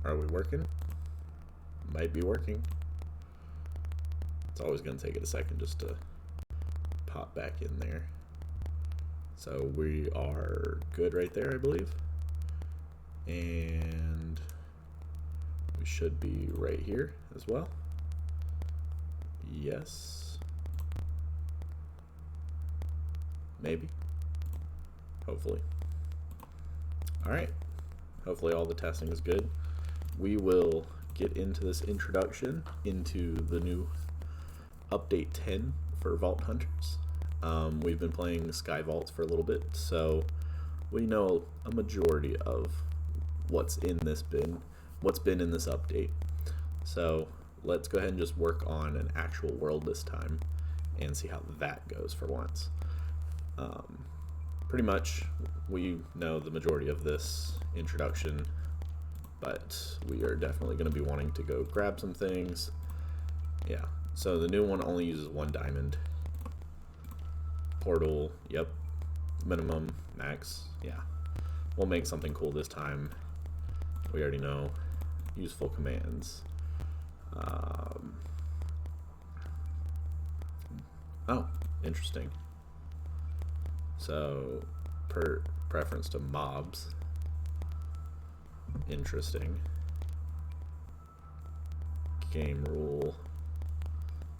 Are we working? Might be working. It's always going to take it a second just to pop back in there. So we are good right there, I believe. And we should be right here as well. Yes. Maybe. Hopefully. Alright. Hopefully all the testing is good. We will get into this introduction into the new update 10 for Vault Hunters. We've been playing Sky Vaults for a little bit, so we know a majority of what's in this what's been in this update. So let's go ahead and just work on an actual world this time and see how that goes for once. Pretty much we know the majority of this introduction, but we are definitely going to be wanting to go grab some things. Yeah, so the new one only uses 1 diamond. Portal, yep. Minimum, max, yeah. We'll make something cool this time. We already know. Useful commands. Oh, interesting. So, preference to mobs. Interesting. Game rule.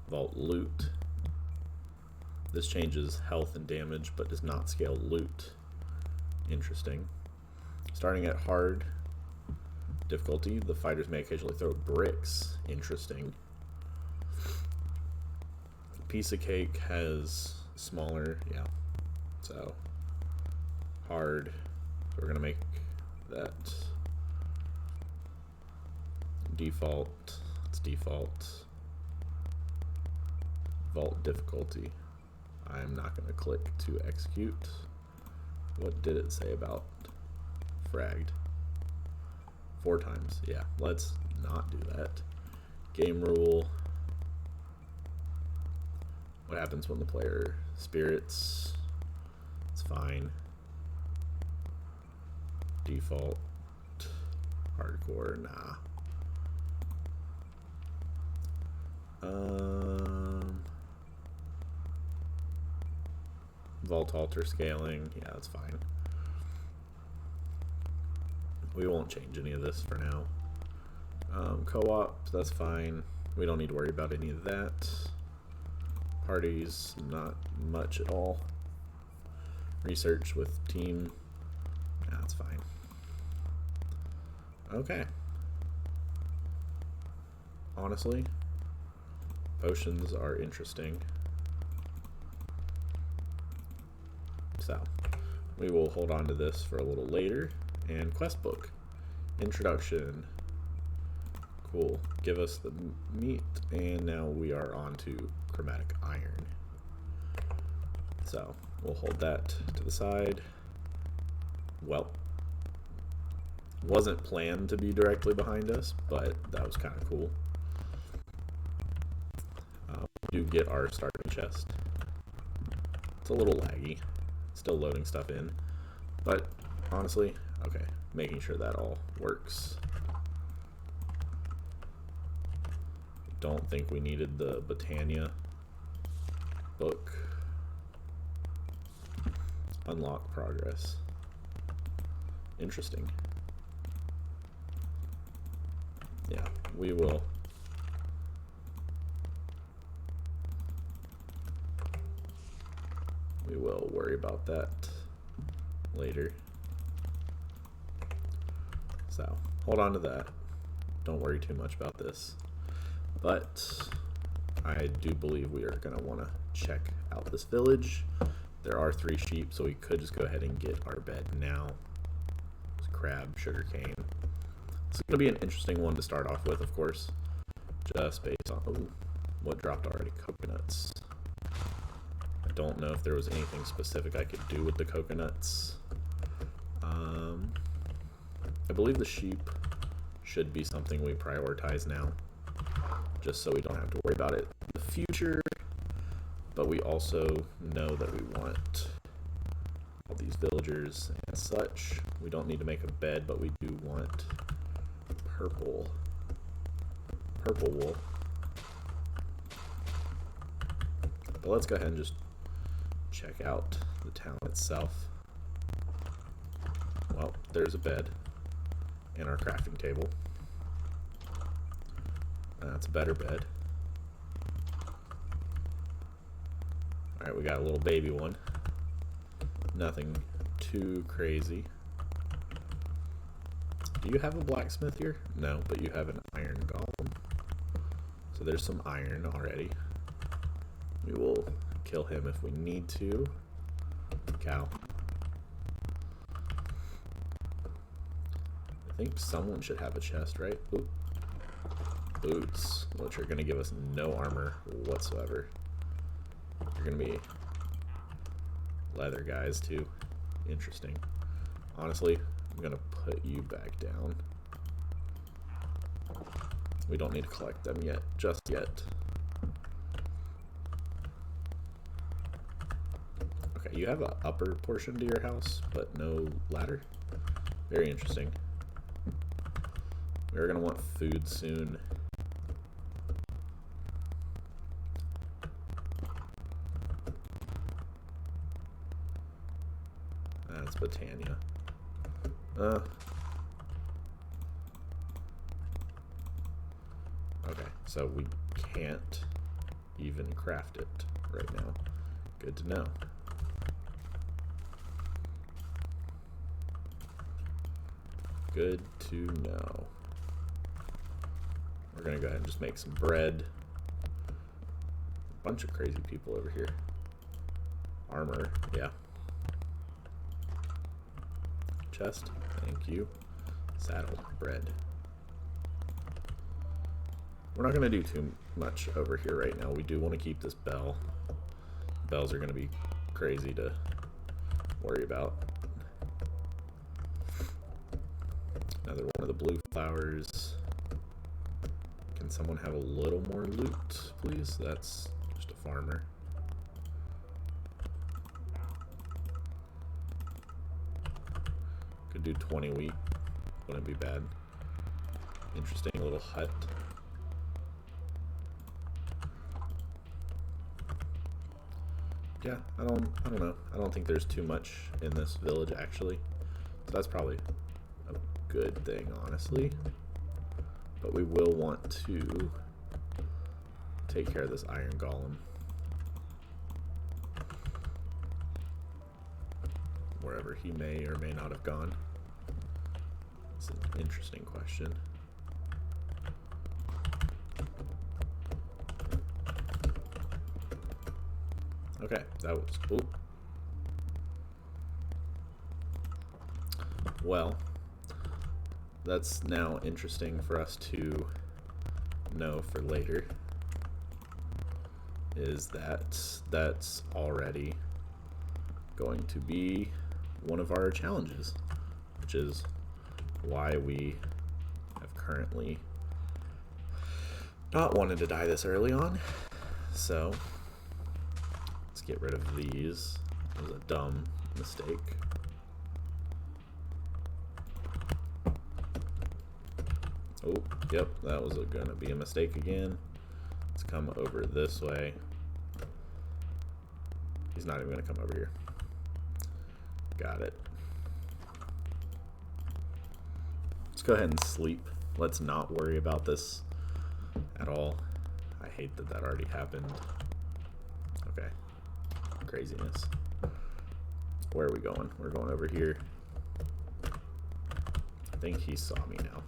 Vault loot. This changes health and damage, but does not scale loot. Interesting. Starting at hard difficulty, the fighters may occasionally throw bricks. Interesting. Piece of cake has smaller, yeah. So hard. So we're gonna make that default. It's default. Vault difficulty. I'm not going to click to execute. What did it say about fragged? 4 times. Yeah, let's not do that. Game rule. What happens when the player spirits? It's fine. Default. Hardcore. Nah. Vault alter scaling, yeah, that's fine. We won't change any of this for now. Co-op, that's fine. We don't need to worry about any of that. Parties, not much at all. Research with team, that's fine. Okay. Honestly, potions are interesting. So, we will hold on to this for a little later. And quest book. Introduction. Cool. Give us the meat, and now we are on to chromatic iron. So, we'll hold that to the side. Well, wasn't planned to be directly behind us, but that was kind of cool. We do get our starting chest. It's a little laggy. Still loading stuff in, but honestly, okay, making sure that all works. Don't think we needed the Botania book. Unlock progress. Interesting. Yeah, we will. We will worry about that later. So, hold on to that. Don't worry too much about this. But I do believe we are going to want to check out this village. There are 3 sheep, so we could just go ahead and get our bed now. There's crab, sugarcane. It's going to be an interesting one to start off with, of course. Just based on what dropped already. Coconuts. I don't know if there was anything specific I could do with the coconuts. I believe the sheep should be something we prioritize now, just so we don't have to worry about it in the future. But we also know that we want all these villagers and such. We don't need to make a bed, but we do want purple wool. But let's go ahead and just check out the town itself. Well, there's a bed and our crafting table. That's a better bed. Alright, we got a little baby one. Nothing too crazy. Do you have a blacksmith here? No, but you have an iron golem. So there's some iron already. We will kill him if we need to. Cow. I think someone should have a chest, right? Oop. Boots, which are going to give us no armor whatsoever. You're going to be leather guys too. Interesting. Honestly, I'm going to put you back down. We don't need to collect them yet, just yet. Okay, you have an upper portion to your house, but no ladder. Very interesting. We're going to want food soon. That's Botania. Okay, so we can't even craft it right now. Good to know. Good to know. We're gonna go ahead and just make some bread. A bunch of crazy people over here. Armor, yeah. Chest, thank you. Saddle, bread. We're not gonna do too much over here right now. We do want to keep this bell. Bells are gonna be crazy to worry about. Another one of the blue flowers. Can someone have a little more loot, please? That's just a farmer. Could do 20 wheat. Wouldn't be bad. Interesting little hut. Yeah, I don't know. I don't think there's too much in this village actually. So that's probably a good thing, honestly. But we will want to take care of this iron golem. Wherever he may or may not have gone. It's an interesting question. Okay, that was cool. Well, that's now interesting for us to know for later. Is that that's already going to be one of our challenges, which is why we have currently not wanted to die this early on. So let's get rid of these. It was a dumb mistake. Oh, yep, that was gonna be a mistake again. Let's come over this way. He's not even gonna come over here. Got it. Let's go ahead and sleep. Let's not worry about this at all. I hate that that already happened. Okay. Craziness. Where are we going? We're going over here. I think he saw me now.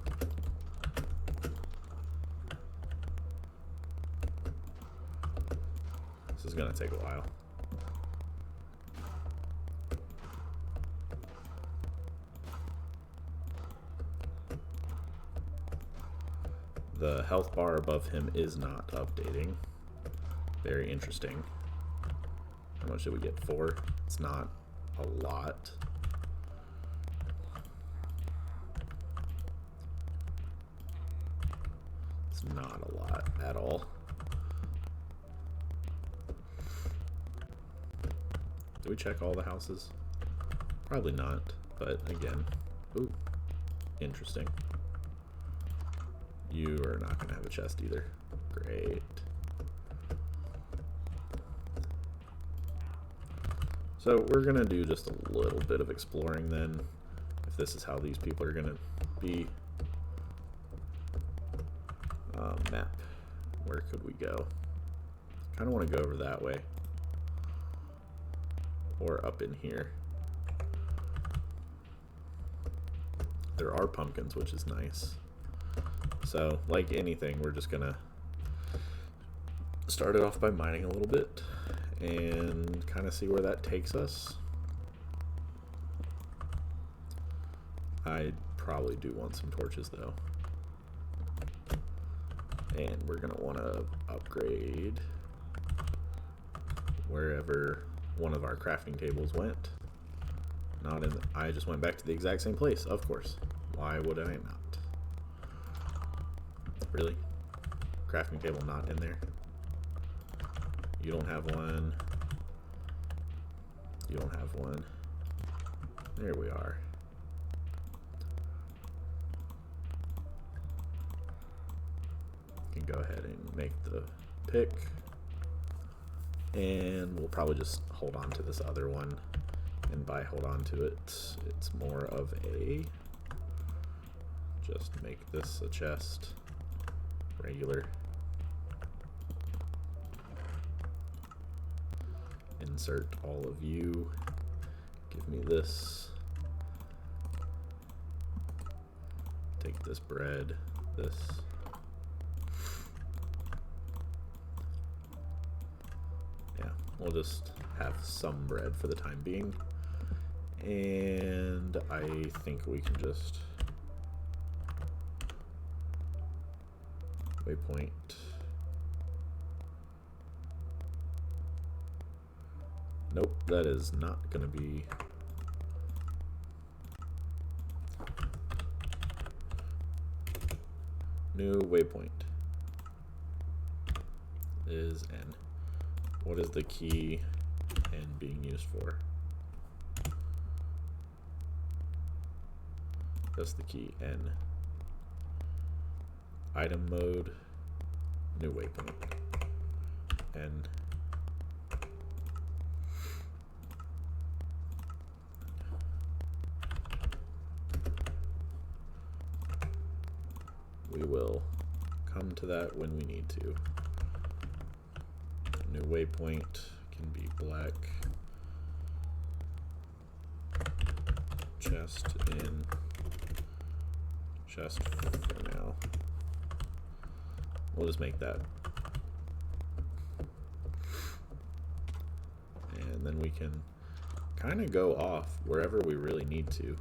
This is gonna take a while. The health bar above him is not updating. Very interesting. How much did we get? 4? It's not a lot. It's not a lot at all. Do we check all the houses? Probably not, but again, ooh, interesting. You are not going to have a chest either. Great. So we're going to do just a little bit of exploring then, if this is how these people are going to be. Map. Where could we go? Kind of want to go over that way. Or up in here. There are pumpkins, which is nice. So, like anything, we're just gonna start it off by mining a little bit and kind of see where that takes us. I probably do want some torches though. And we're gonna want to upgrade wherever one of our crafting tables went. Not in the, I just went back to the exact same place, of course. Why would I not? Really? Crafting table not in there? You don't have one. You don't have one. There we are. Can go ahead and make the pick. And we'll probably just hold on to this other one. And by hold on to it, it's more of a just make this a chest. Regular. Insert all of you. Give me this. Take this bread. This. Yeah, we'll just have some bread for the time being. And I think we can just waypoint. Nope, that is not going to be. New waypoint is N. What is the key N being used for? Just the key N. Item mode, new waypoint, N. We will come to that when we need to. New waypoint can be black. Chest in. Chest for now. We'll just make that. And then we can kind of go off wherever we really need to.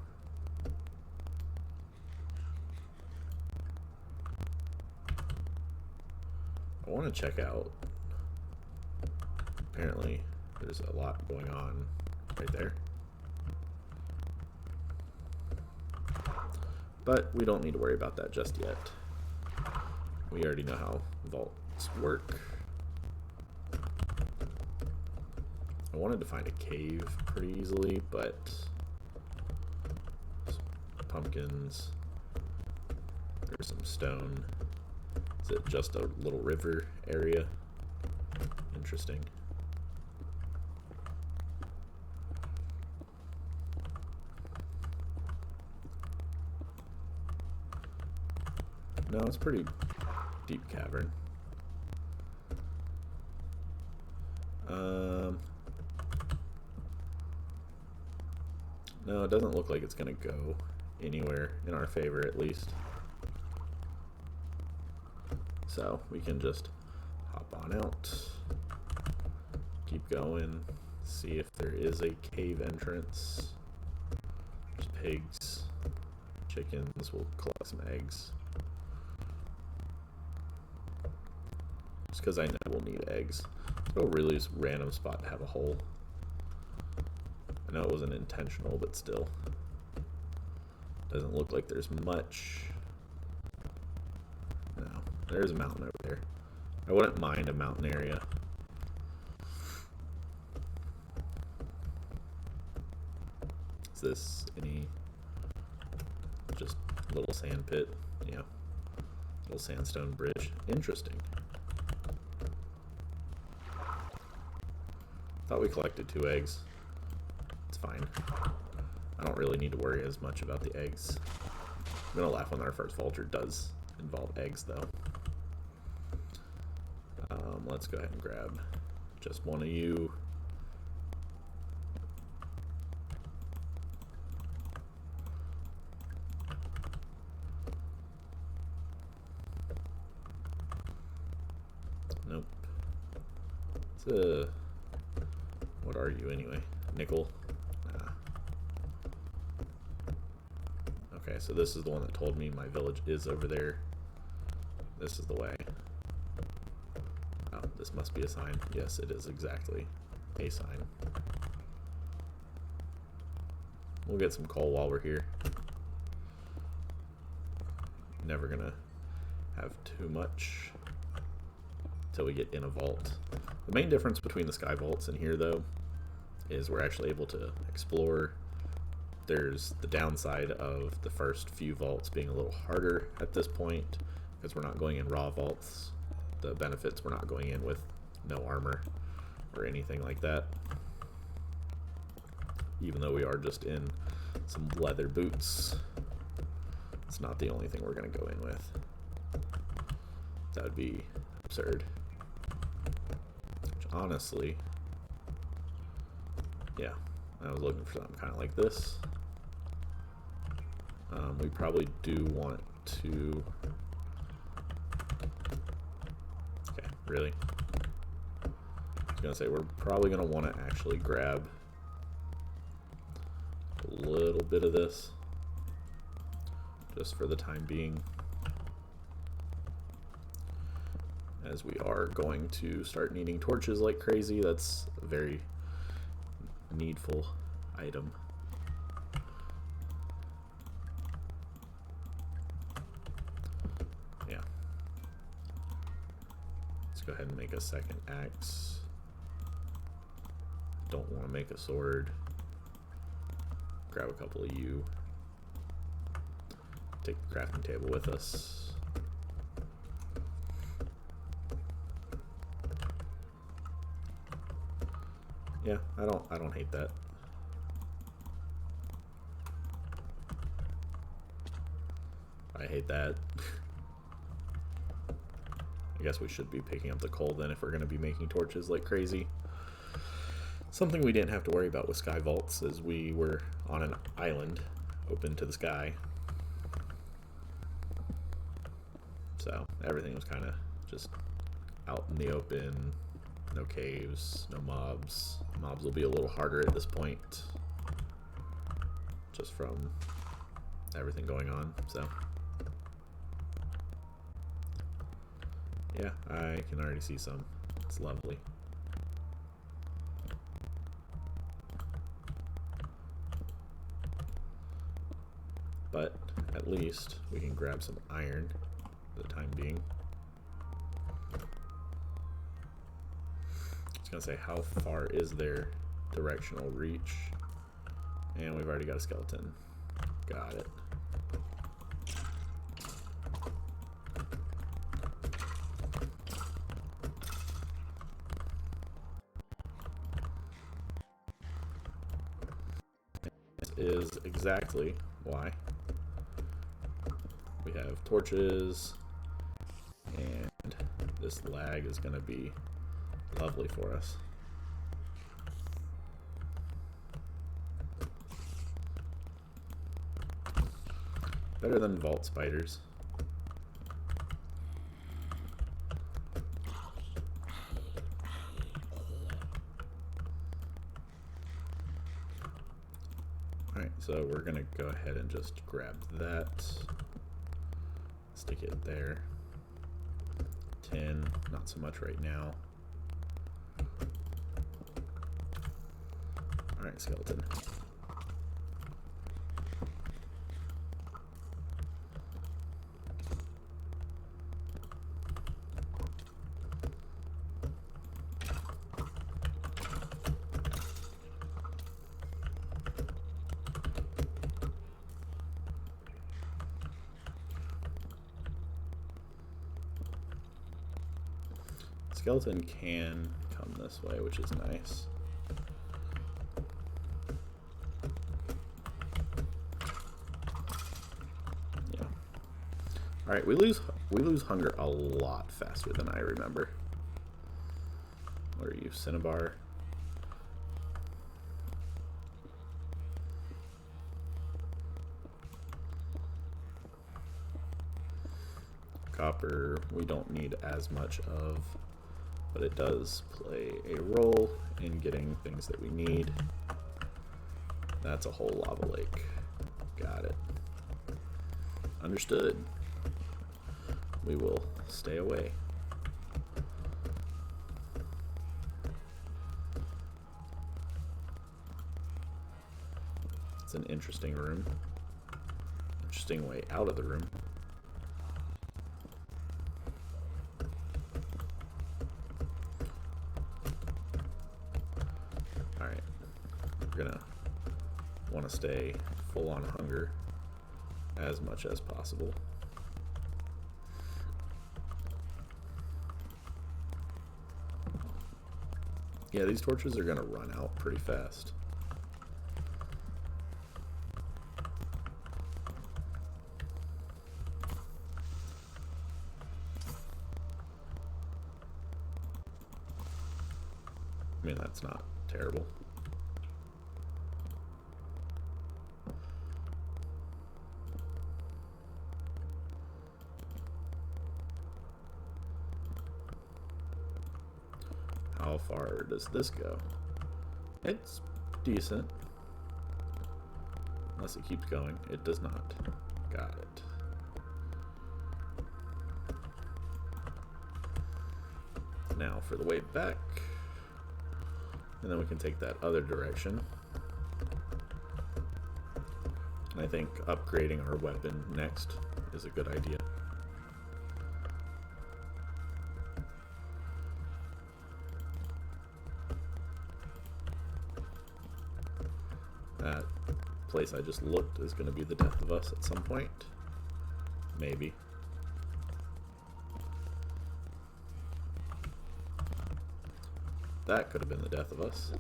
I want to check out. Apparently, there's a lot going on right there. But we don't need to worry about that just yet. We already know how vaults work. I wanted to find a cave pretty easily, but pumpkins. There's some stone. Is it just a little river area? Interesting. No, it's pretty deep cavern. No, it doesn't look like it's gonna go anywhere in our favor, at least. So we can just hop on out, keep going, see if there is a cave entrance. There's pigs, chickens. We'll collect some eggs. Just because I know we'll need eggs. So a really random spot to have a hole. I know it wasn't intentional, but still. Doesn't look like there's much. No, there's a mountain over there. I wouldn't mind a mountain area. Is this any just little sand pit? Yeah. Little sandstone bridge. Interesting. Thought we collected 2 eggs. It's fine. I don't really need to worry as much about the eggs. I'm gonna laugh when our first vulture does involve eggs, though. Let's go ahead and grab just one of you. Nope. What are you anyway? Nickel? Nah. Okay, so this is the one that told me my village is over there. This is the way. Oh, this must be a sign. Yes, it is exactly a sign. We'll get some coal while we're here. Never gonna have too much until we get in a vault. The main difference between the sky vaults and here, though, is we're actually able to explore. There's the downside of the first few vaults being a little harder at this point because we're not going in raw vaults. The benefits, we're not going in with no armor or anything like that. Even though we are just in some leather boots, it's not the only thing we're going to go in with. That would be absurd. Which, honestly, yeah, I was looking for something kind of like this. We probably do want to... Okay, really? I was going to say, we're probably going to want to actually grab a little bit of this, just for the time being, as we are going to start needing torches like crazy. That's a very needful item. Yeah. Let's go ahead and make a second axe. Don't want to make a sword. Grab a couple of you. Take the crafting table with us. Yeah, I don't hate that. I hate that. I guess we should be picking up the coal then if we're going to be making torches like crazy. Something we didn't have to worry about with sky vaults is we were on an island open to the sky. So everything was kind of just out in the open. No caves, no mobs. Mobs will be a little harder at this point, just from everything going on. So yeah, I can already see some. It's lovely. But at least we can grab some iron for the time being. I was gonna say, how far is their directional reach? And we've already got a skeleton. Got it. This is exactly why we have torches, and this lag is going to be lovely for us. Better than vault spiders. Alright, so we're going to go ahead and just grab that. Stick it there. 10, not so much right now. Alright, skeleton. skeleton can come this way, which is nice. Yeah. All right, we lose hunger a lot faster than I remember. What are you, Cinnabar? Copper we don't need as much of, but it does play a role in getting things that we need. That's a whole lava lake. Got it. Understood. We will stay away. It's an interesting room. Interesting way out of the room. Alright. We're gonna want to stay full on hunger as much as possible. Yeah, these torches are gonna run out pretty fast. I mean, that's not terrible. How far does this go? It's decent. Unless it keeps going. It does not. Got it. Now for the way back. And then we can take that other direction. And I think upgrading our weapon next is a good idea. That place I just looked is going to be the death of us at some point. Maybe. That could have been the death of us.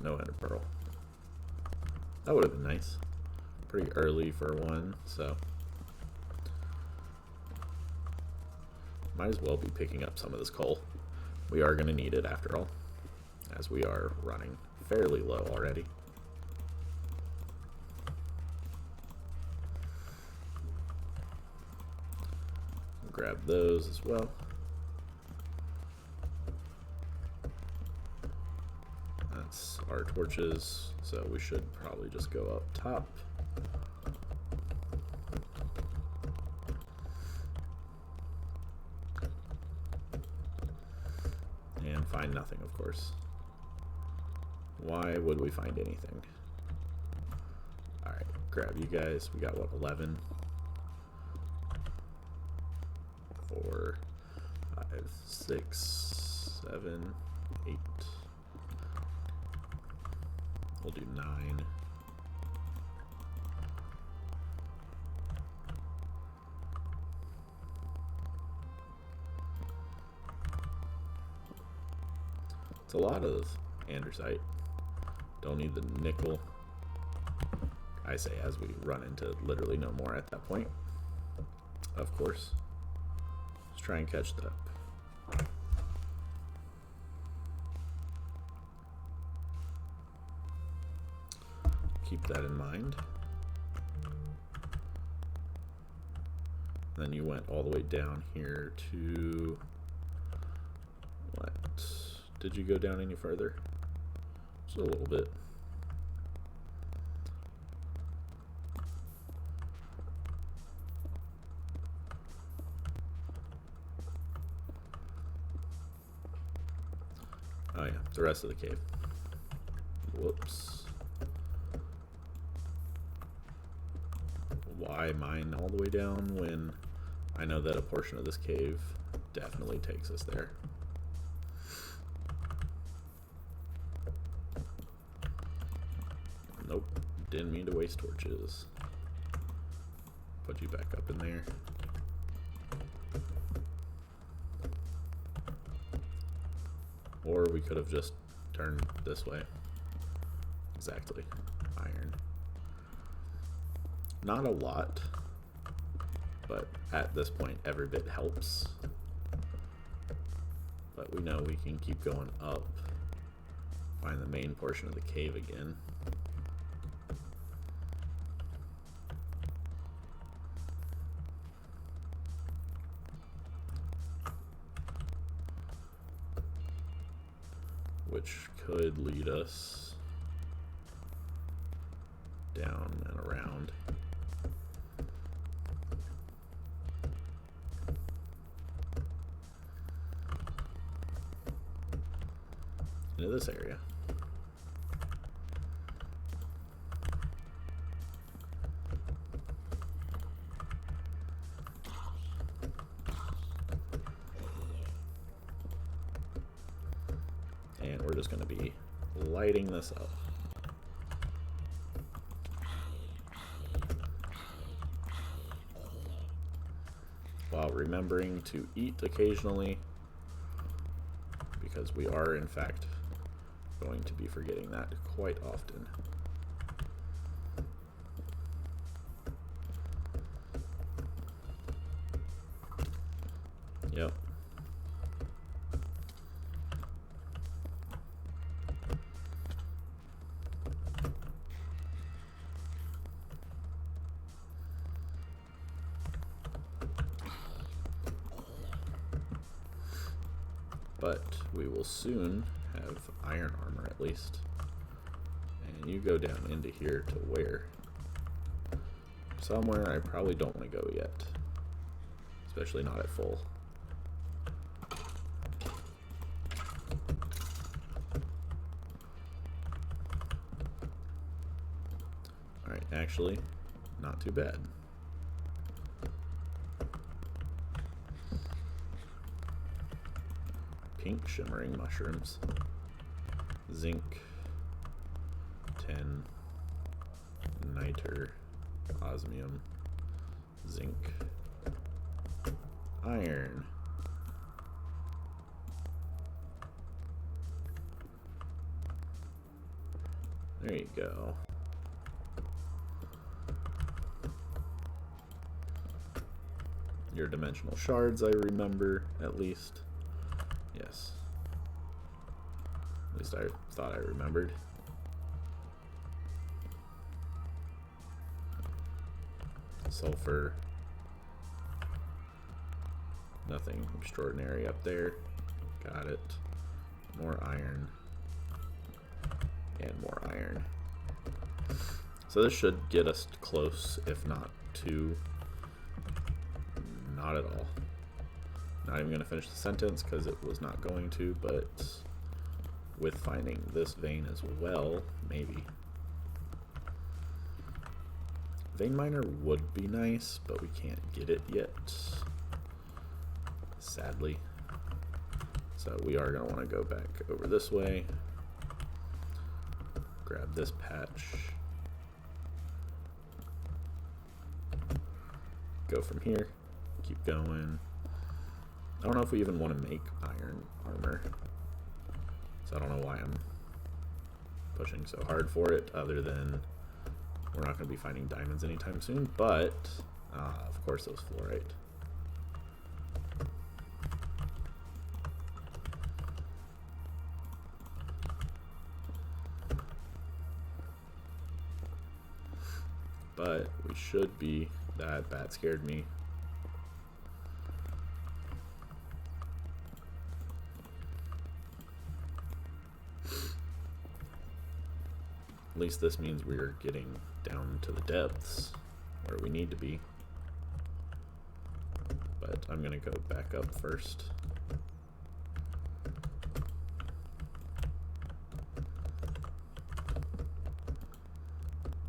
No ender pearl. That would have been nice. Pretty early for one, so might as well be picking up some of this coal. We are going to need it after all, as we are running fairly low already. Grab those as well. That's our torches, so we should probably just go up top. And find nothing, of course. Why would we find anything? Alright, grab you guys. We got, what, 11? 4, 5, 6, 7, 8. We'll do 9. It's a lot of andesite. Don't need the nickel. I say as we run into literally no more at that point. Of course. Let's try and catch that. Keep that in mind. Then you went all the way down here to what? Did you go down any further? Just a little bit. Oh yeah, the rest of the cave. Whoops. Why mine all the way down when I know that a portion of this cave definitely takes us there. Nope, didn't mean to waste torches. Put you back up in there. Or we could have just turned this way. Exactly. Iron. Not a lot, but at this point every bit helps. But we know we can keep going up, find the main portion of the cave again. Which could lead us down and around. Into this area. And we're just going to be lighting this up. While remembering to eat occasionally, because we are in fact going to be forgetting that quite often. Yep. But we will soon have iron armor at least. And you go down into here to where? Somewhere I probably don't want to go yet. Especially not at full. Alright, actually, not too bad. Pink shimmering mushrooms, zinc, tin, niter, osmium, zinc, iron. There you go. Your dimensional shards, I remember, at least. Yes. At least I thought I remembered. Sulfur. Nothing extraordinary up there. Got it. More iron. And more iron. So this should get us close, if not to... Not at all. Not even going to finish the sentence because it was not going to, but with finding this vein as well, maybe. Vein miner would be nice, but we can't get it yet, sadly. So we are going to want to go back over this way, grab this patch, go from here, keep going. I don't know if we even want to make iron armor, so I don't know why I'm pushing so hard for it, other than we're not going to be finding diamonds anytime soon, but of course those fluorite. But we should be, that bat scared me. At least this means we're getting down to the depths where we need to be. But I'm going to go back up first.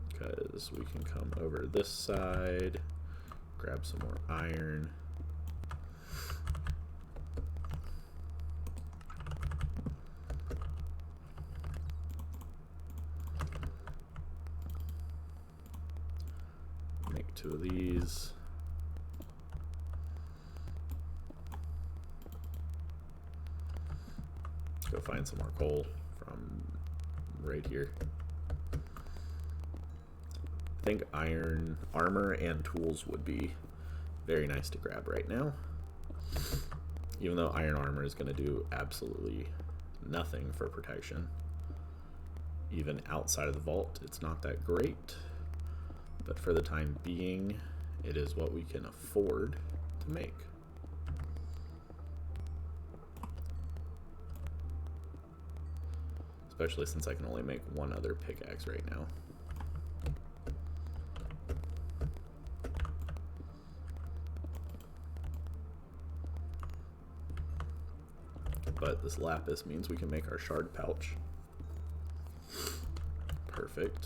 Because we can come over this side, grab some more iron, Just go find some more coal from right here. I think iron armor and tools would be very nice to grab right now. Even though iron armor is going to do absolutely nothing for protection. Even outside of the vault, it's not that great. But for the time being, it is what we can afford to make. Especially since I can only make one other pickaxe right now. But this lapis means we can make our shard pouch. Perfect.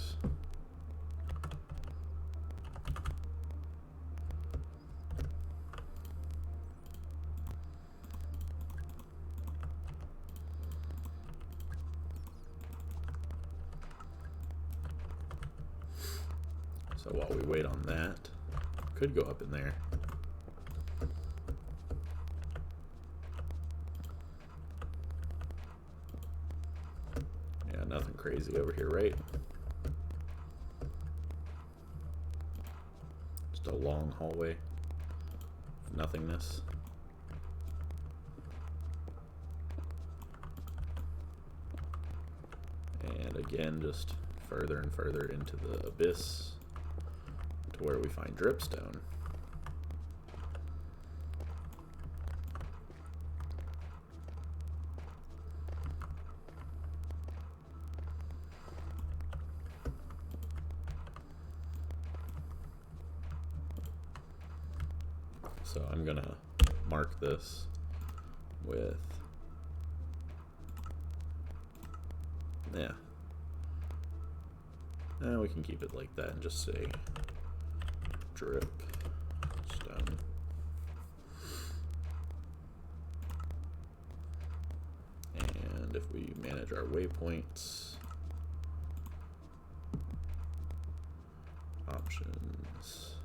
So while we wait on that, could go up in there. Yeah, nothing crazy over here, right? Just a long hallway of nothingness. And again, just further and further into the abyss to where we find dripstone. So I'm gonna mark this with, yeah. We can keep it like that and just say drip stone. And if we manage our waypoints, options,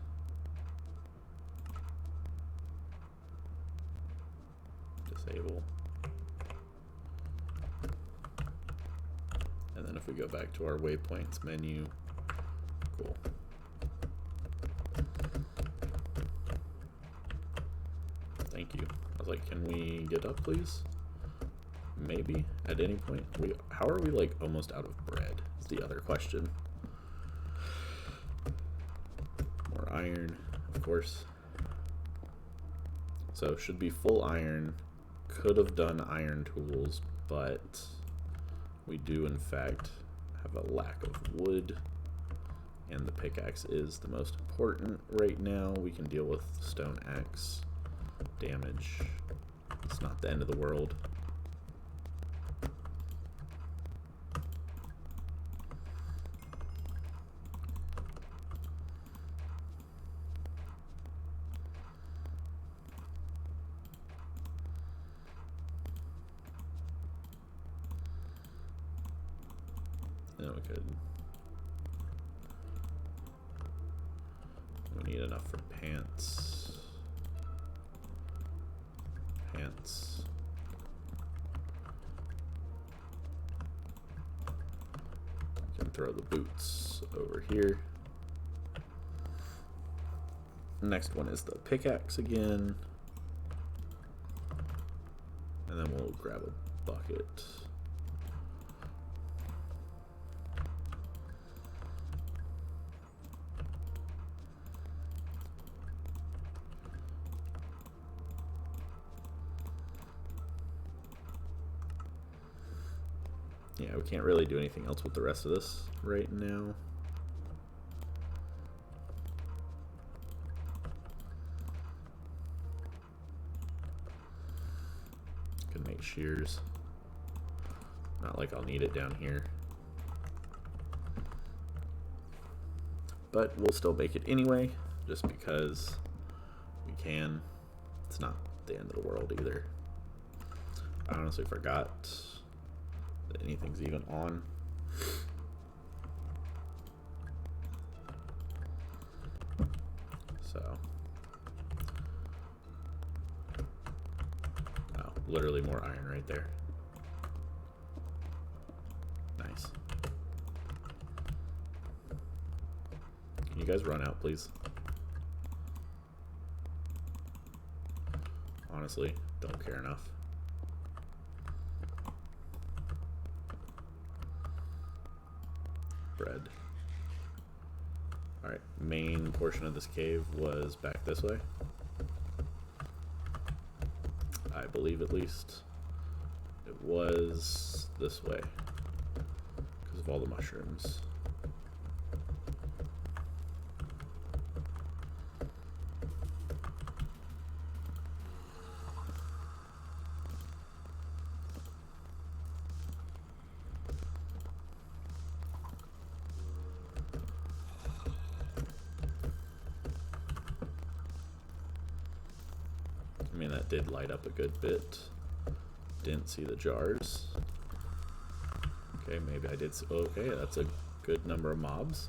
disable. And then if we go back to our waypoints menu, cool. Thank you. I was like, can we get up, please? Maybe at any point. How are we like almost out of bread is the other question. More iron, of course. So should be full iron. Could have done iron tools, but we do in fact have a lack of wood, and the pickaxe is the most important right now. We can deal with stone axe damage. It's not the end of the world. Then we could. We need enough for pants. Pants. We can throw the boots over here. Next one is the pickaxe again. And then we'll grab a bucket. Yeah, we can't really do anything else with the rest of this right now. Can make shears. Not like I'll need it down here. But we'll still make it anyway, just because we can. It's not the end of the world either. I honestly forgot that anything's even on. So, oh, literally more iron right there. guys run out, please? Honestly, don't care enough. Bread. Alright, main portion of this cave was back this way. I believe, at least. It was this way because of all the mushrooms. I mean, that did light up a good bit. Didn't see the jars. Okay, maybe I did see, okay, that's a good number of mobs.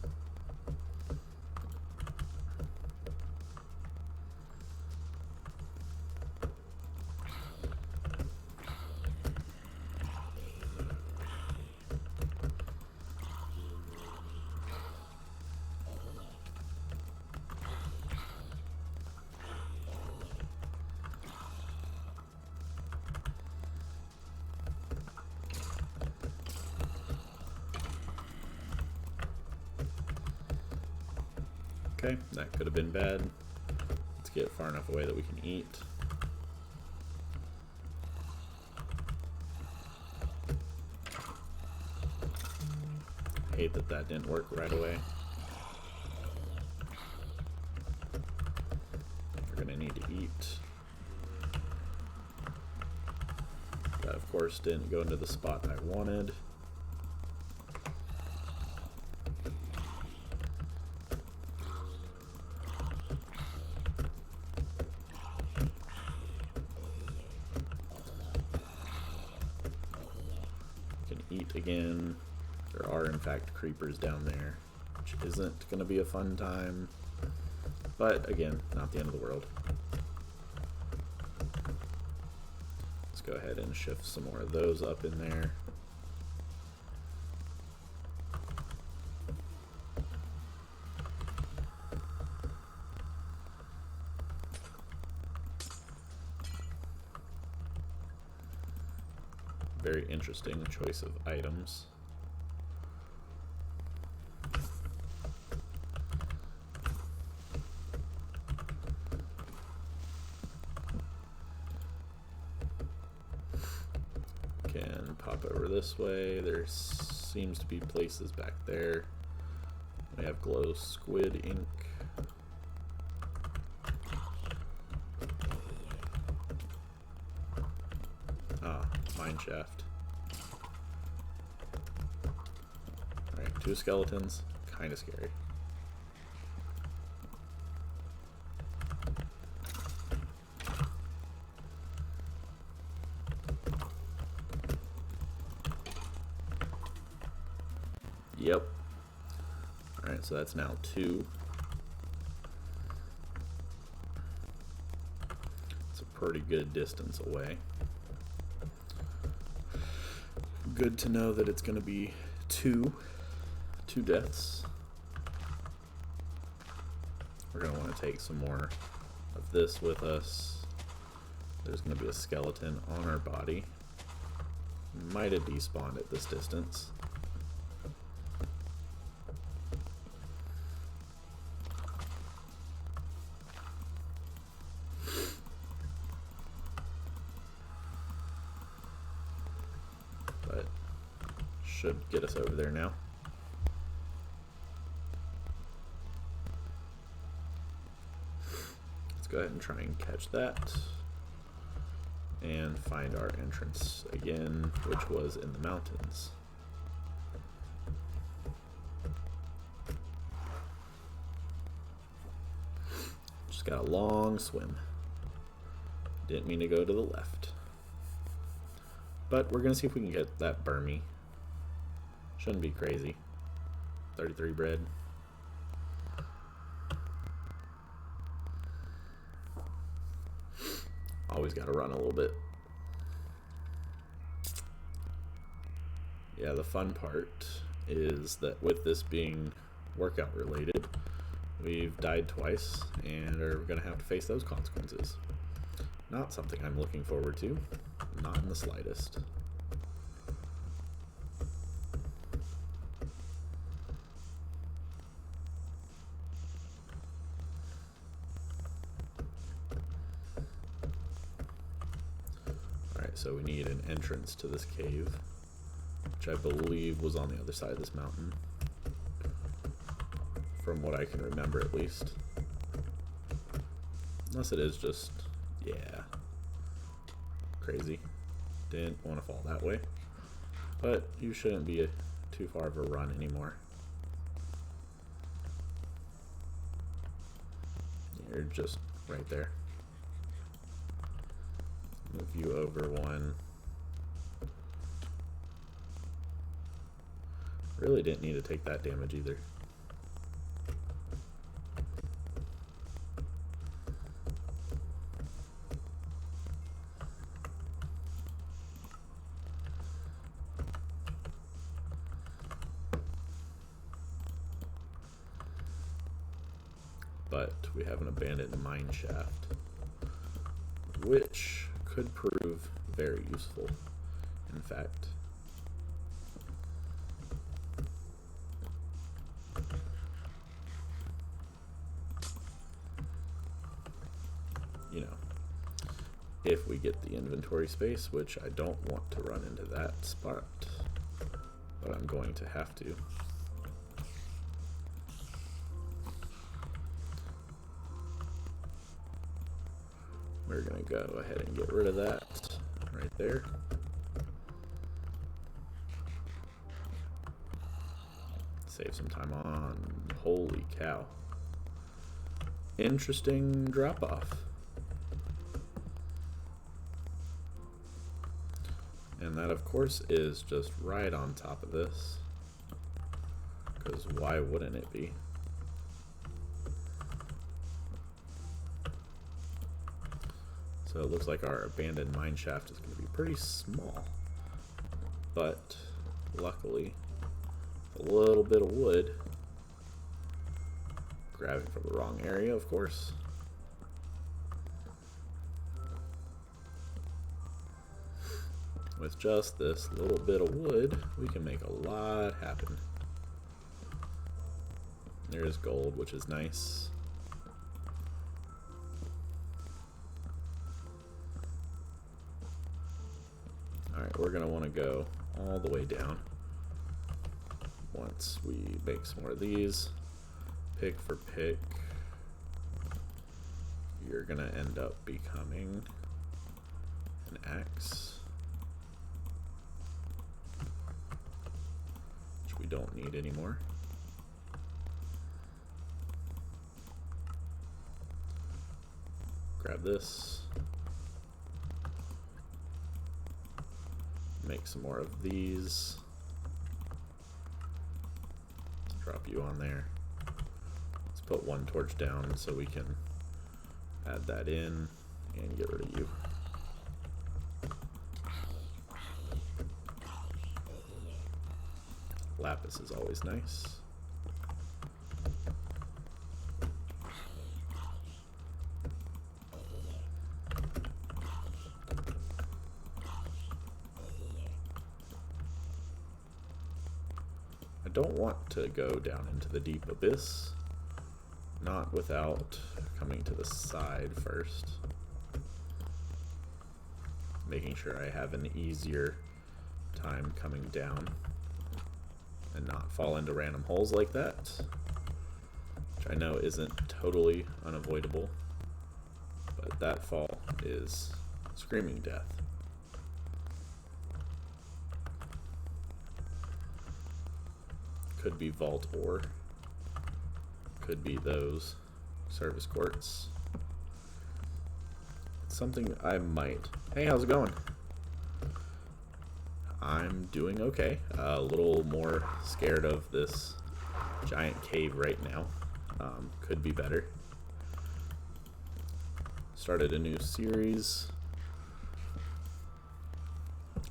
Okay, that could have been bad. Let's get far enough away that we can eat. Hate that that didn't work right away. We're gonna need to eat. That, of course, didn't go into the spot I wanted. Eat again. There are in fact creepers down there, which isn't going to be a fun time, but again, not the end of the world. Let's go ahead and shift some more of those up in there. Very interesting choice of items. Can pop over this way. There seems to be places back there. We have glow squid ink. Mine shaft. Alright, 2 skeletons. Kinda scary. Yep. Alright, so that's now 2. It's a pretty good distance away. Good to know that it's going to be two deaths. We're going to want to take some more of this with us. There's going to be a skeleton on our body. Might have despawned at this distance. But should get us over there now. Let's go ahead and try and catch that. And find our entrance again, which was in the mountains. Just got a long swim. Didn't mean to go to the left. But we're gonna see if we can get that Burmy. Shouldn't be crazy. 33 bread. Always gotta run a little bit. Yeah, the fun part is that with this being workout related, we've died twice and are going to have to face those consequences. Not something I'm looking forward to, not in the slightest. Alright, so we need an entrance to this cave, which I believe was on the other side of this mountain, from what I can remember at least. Unless it is just, yeah, crazy. Didn't want to fall that way, but you shouldn't be too far of a run anymore. You're just right there. Move you over one. Really didn't need to take that damage either. But we have an abandoned mine shaft, which could prove very useful, in fact. You know, if we get the inventory space, which I don't want to run into that spot, but I'm going to have to. We're going to go ahead and get rid of that right there. Save some time on. Holy cow. Interesting drop off. And that, of course, is just right on top of this. Because why wouldn't it be? So it looks like our abandoned mine shaft is going to be pretty small, but luckily, a little bit of wood, grabbing from the wrong area, of course. With just this little bit of wood, we can make a lot happen. There's gold, which is nice. Alright, we're going to want to go all the way down. Once we make some more of these, pick for pick, you're going to end up becoming an axe, which we don't need anymore. Grab this. Make some more of these. Let's drop you on there. Let's put one torch down so we can add that in and get rid of you. Lapis is always nice. I don't want to go down into the deep abyss, not without coming to the side first, making sure I have an easier time coming down and not fall into random holes like that, which I know isn't totally unavoidable, but that fall is screaming death. Could be vault ore, could be those service quartz. It's something I might. Hey, how's it going? I'm doing okay. A little more scared of this giant cave right now. Could be better. Started a new series.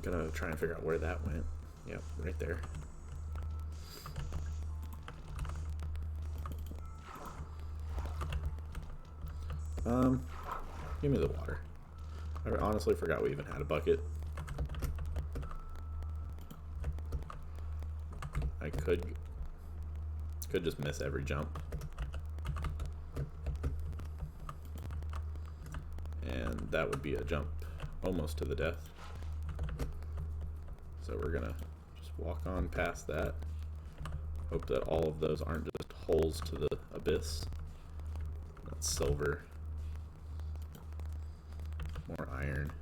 Gonna try and figure out where that went. Yep, right there. Give me the water. I honestly forgot we even had a bucket. I could just miss every jump. And that would be a jump almost to the death. So we're gonna just walk on past that. Hope that all of those aren't just holes to the abyss. That's silver. More iron.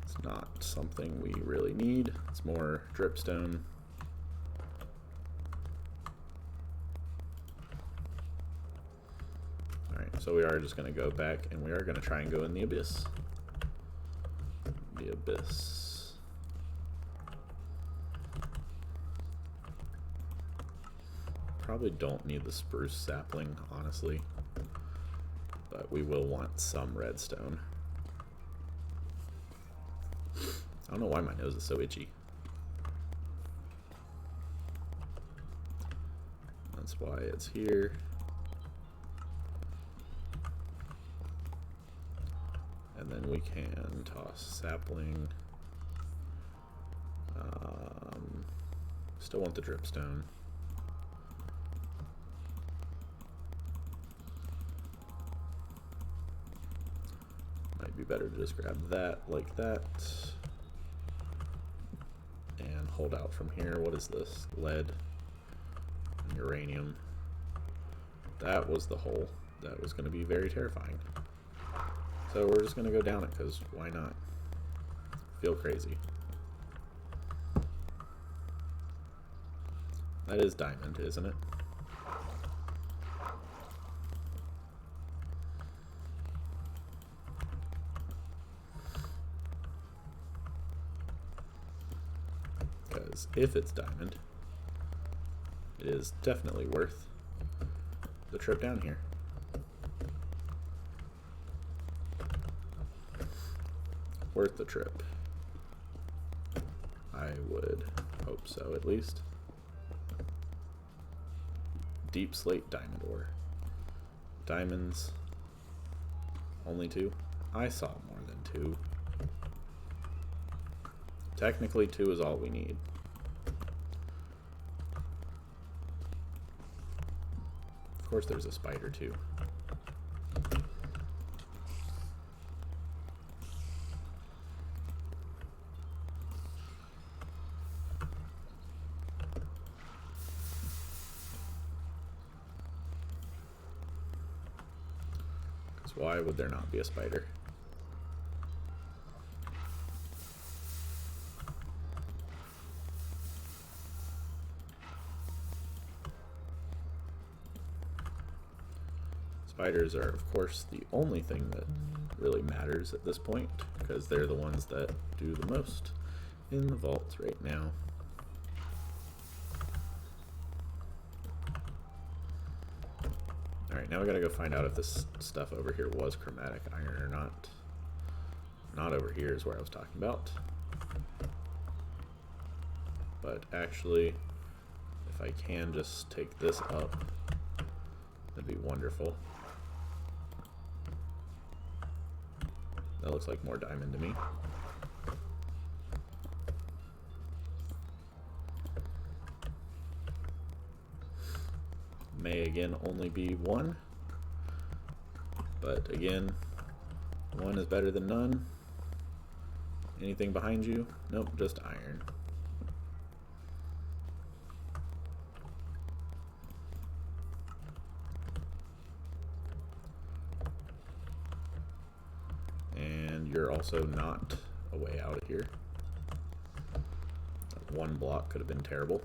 It's not something we really need. It's more dripstone. Alright, so we are just going to go back and we are going to try and go in the abyss. The abyss. Probably don't need the spruce sapling, honestly. But we will want some redstone. I don't know why my nose is so itchy. That's why it's here. And then we can toss sapling. Still want the dripstone. Might be better to just grab that like that. And hold out from here. What is this? Lead and uranium. That was the hole. That was going to be very terrifying. So we're just going to go down it because why not? Feel crazy. That is diamond, isn't it? Because if it's diamond, it is definitely worth the trip down here. Worth the trip. I would hope so, at least. Deep slate diamond ore. Diamonds. Only 2? I saw more than 2. Technically 2 is all we need. Of course there's a spider too. Because why would there not be a spider? Spiders are, of course, the only thing that really matters at this point, because they're the ones that do the most in the vault right now. Alright, now we gotta go find out if this stuff over here was chromatic iron or not. Not over here is where I was talking about. But actually, if I can just take this up, that'd be wonderful. That looks like more diamond to me. May again only be 1, but again, 1 is better than none. Anything behind you? Nope, just iron. And you're also not a way out of here. That 1 block could have been terrible.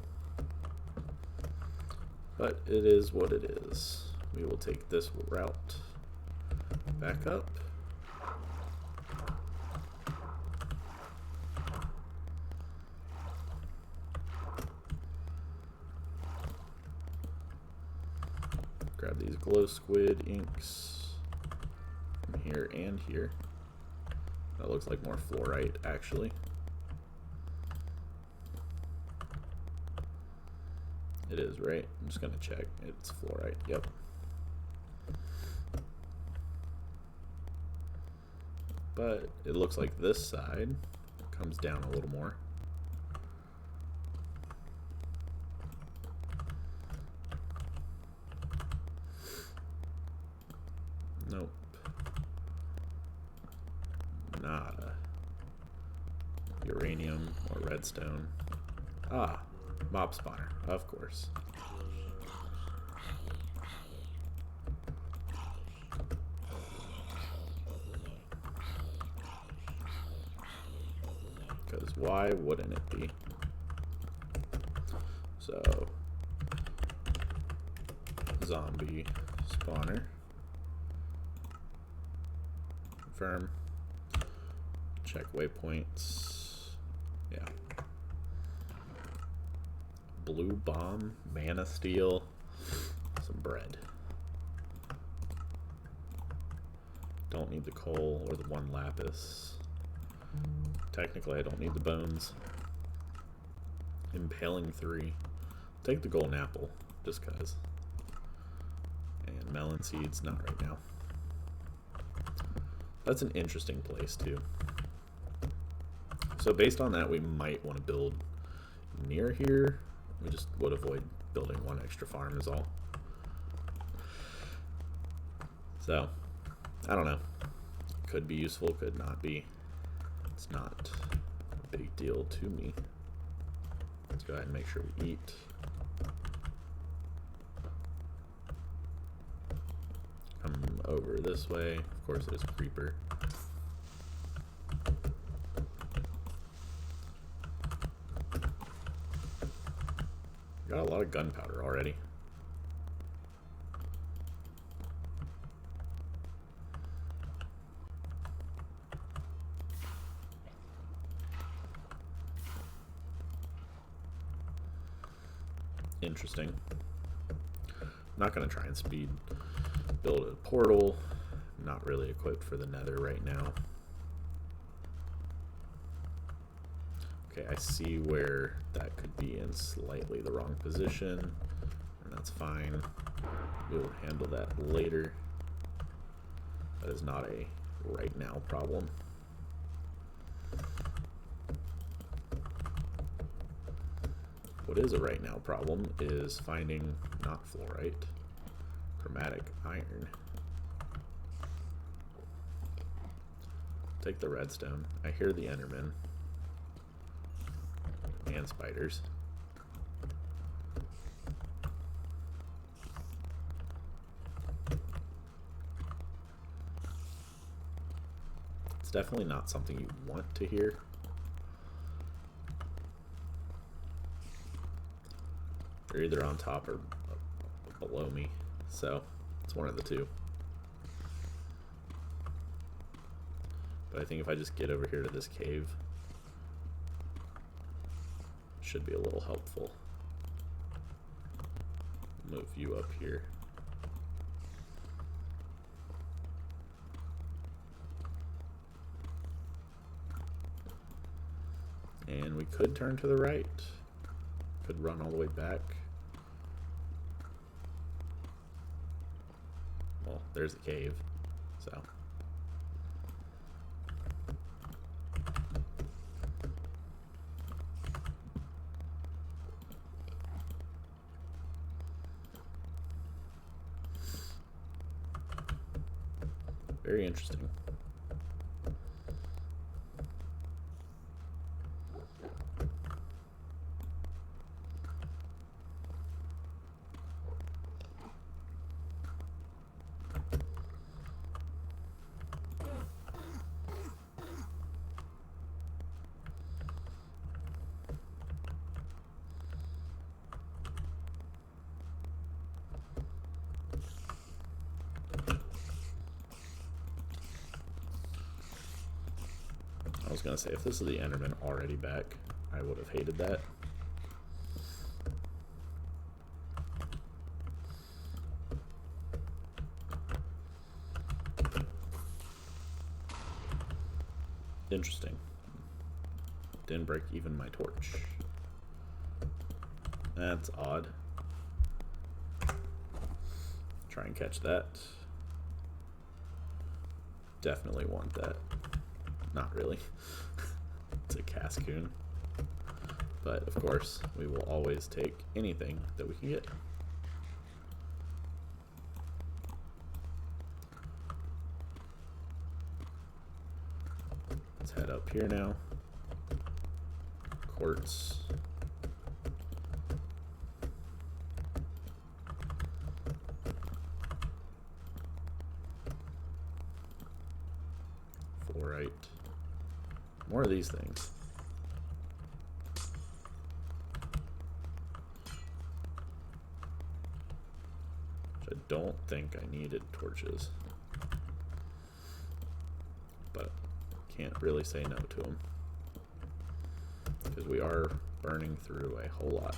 But it is what it is. We will take this route back up. Grab these glow squid inks from here and here. That looks like more fluorite, actually. It is, right? I'm just gonna check. It's fluorite, yep. but it looks like this side comes down a little more. Nope. Nada. Uranium or redstone. Ah, mob spawner, of course. Because why wouldn't it be? So, zombie spawner. Confirm. Check waypoints. Yeah. Blue bomb, mana steel, some bread. Don't need the coal or the 1 lapis. Technically, I don't need the bones. Impaling 3. Take the golden apple, just cause. And melon seeds, not right now. That's an interesting place too. So based on that, we might want to build near here. We just would avoid building 1 extra farm is all. So, I don't know. Could be useful, could not be. It's not a big deal to me. Let's go ahead and make sure we eat. Come over this way. Of course, there's a creeper. Got a lot of gunpowder already. Interesting. I'm not going to try and speed build a portal. Not really equipped for the nether right now. Okay, I see where that could be in slightly the wrong position, and that's fine. We'll handle that later. That is not a right now problem. What is a right now problem is finding not fluorite, chromatic iron. Take the redstone. I hear the enderman and spiders. It's definitely not something you want to hear. They're either on top or below me, so it's one of the two. But I think if I just get over here to this cave, it should be a little helpful. Move you up here. And we could turn to the right. Could run all the way back. Well, there's the cave, so. Very interesting. I was gonna say, if this is the Enderman already back, I would have hated that. Interesting. Didn't break even my torch. That's odd. Try and catch that. Definitely want that. Not really. It's a cascoon. But of course, we will always take anything that we can get. Let's head up here now. Quartz. Fluorite. More of these things. Which I don't think I needed torches. But can't really say no to them. Because we are burning through a whole lot.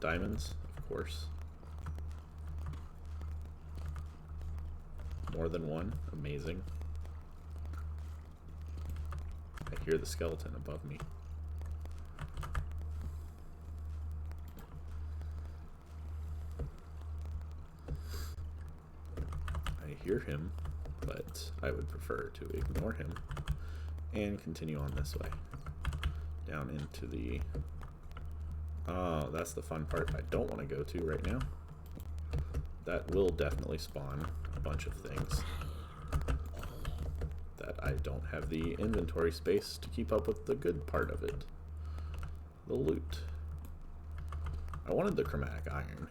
Diamonds, of course. More than one, amazing. I hear the skeleton above me. I hear him, but I would prefer to ignore him and continue on this way. Down into the... Oh, that's the fun part I don't want to go to right now. That will definitely spawn a bunch of things that I don't have the inventory space to keep up with the good part of it. The loot. I wanted the chromatic iron.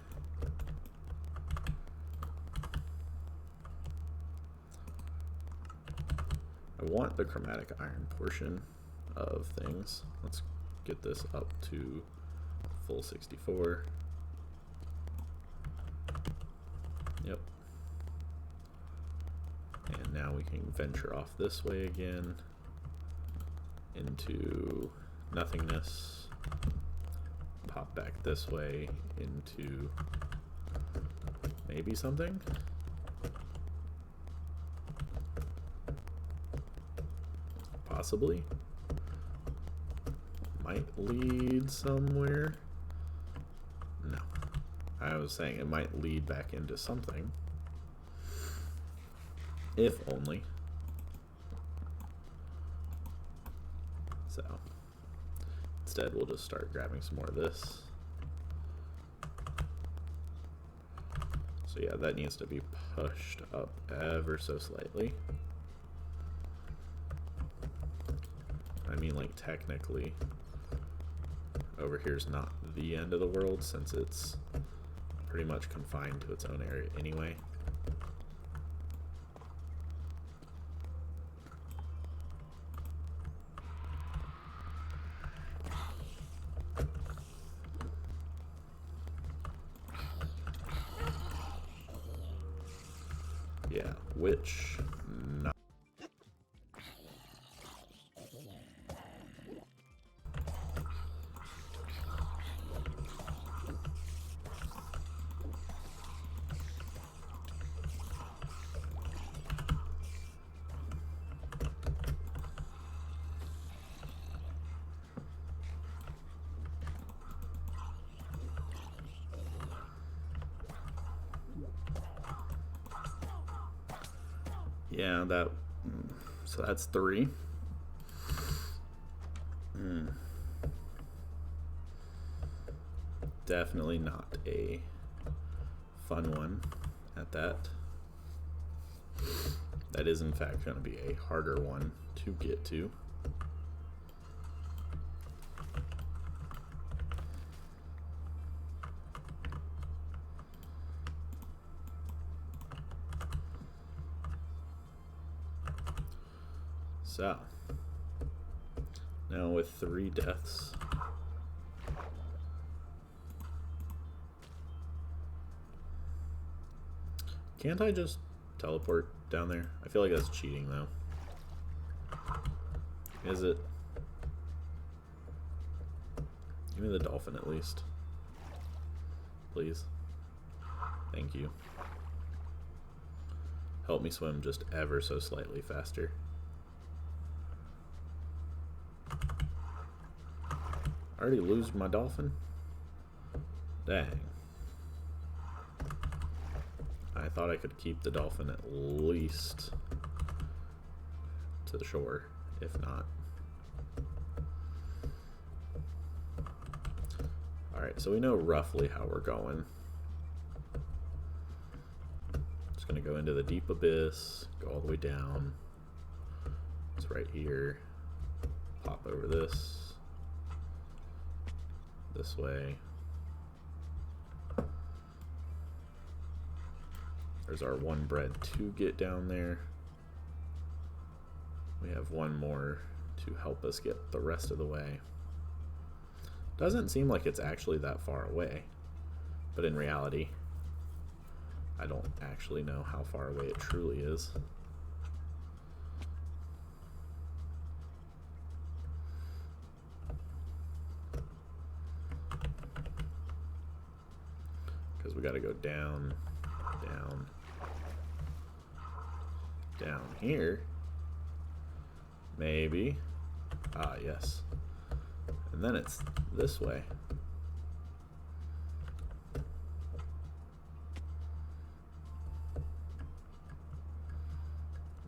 I want the chromatic iron portion of things. Let's get this up to full 64. Yep. And now we can venture off this way again into nothingness. Pop back this way into maybe something? Possibly. Might lead somewhere. No. I was saying it might lead back into something. If only. So, instead we'll just start grabbing some more of this. So yeah, that needs to be pushed up ever so slightly. I mean, like, technically, over here's not the end of the world since it's pretty much confined to its own area anyway. Yeah, which not. Yeah, that, so that's 3. Definitely not a fun one at that. That is in fact going to be a harder one to get to. So, now with 3 deaths, can't I just teleport down there? I feel like that's cheating though. Is it? Give me the dolphin at least. Please. Thank you. Help me swim just ever so slightly faster. I already lose my dolphin? Dang. I thought I could keep the dolphin at least to the shore, if not. Alright, so we know roughly how we're going. Just gonna go into the deep abyss, go all the way down. It's right here. Pop over this way. There's our one bread to get down there. We have one more to help us get the rest of the way. Doesn't seem like it's actually that far away, but in reality, I don't actually know how far away it truly is. Because we got to go down, down, down here. Maybe. Ah, yes. And then it's this way.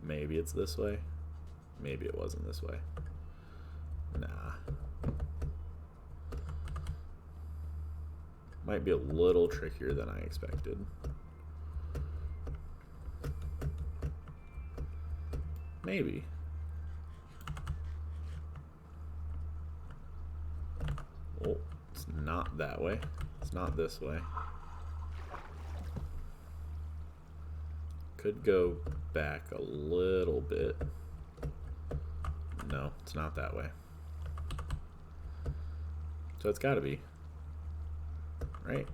Maybe it's this way. Maybe it wasn't this way. Nah. Might be a little trickier than I expected. Maybe. Oh, it's not that way. It's not this way. Could go back a little bit. No, it's not that way. So it's gotta be. Right?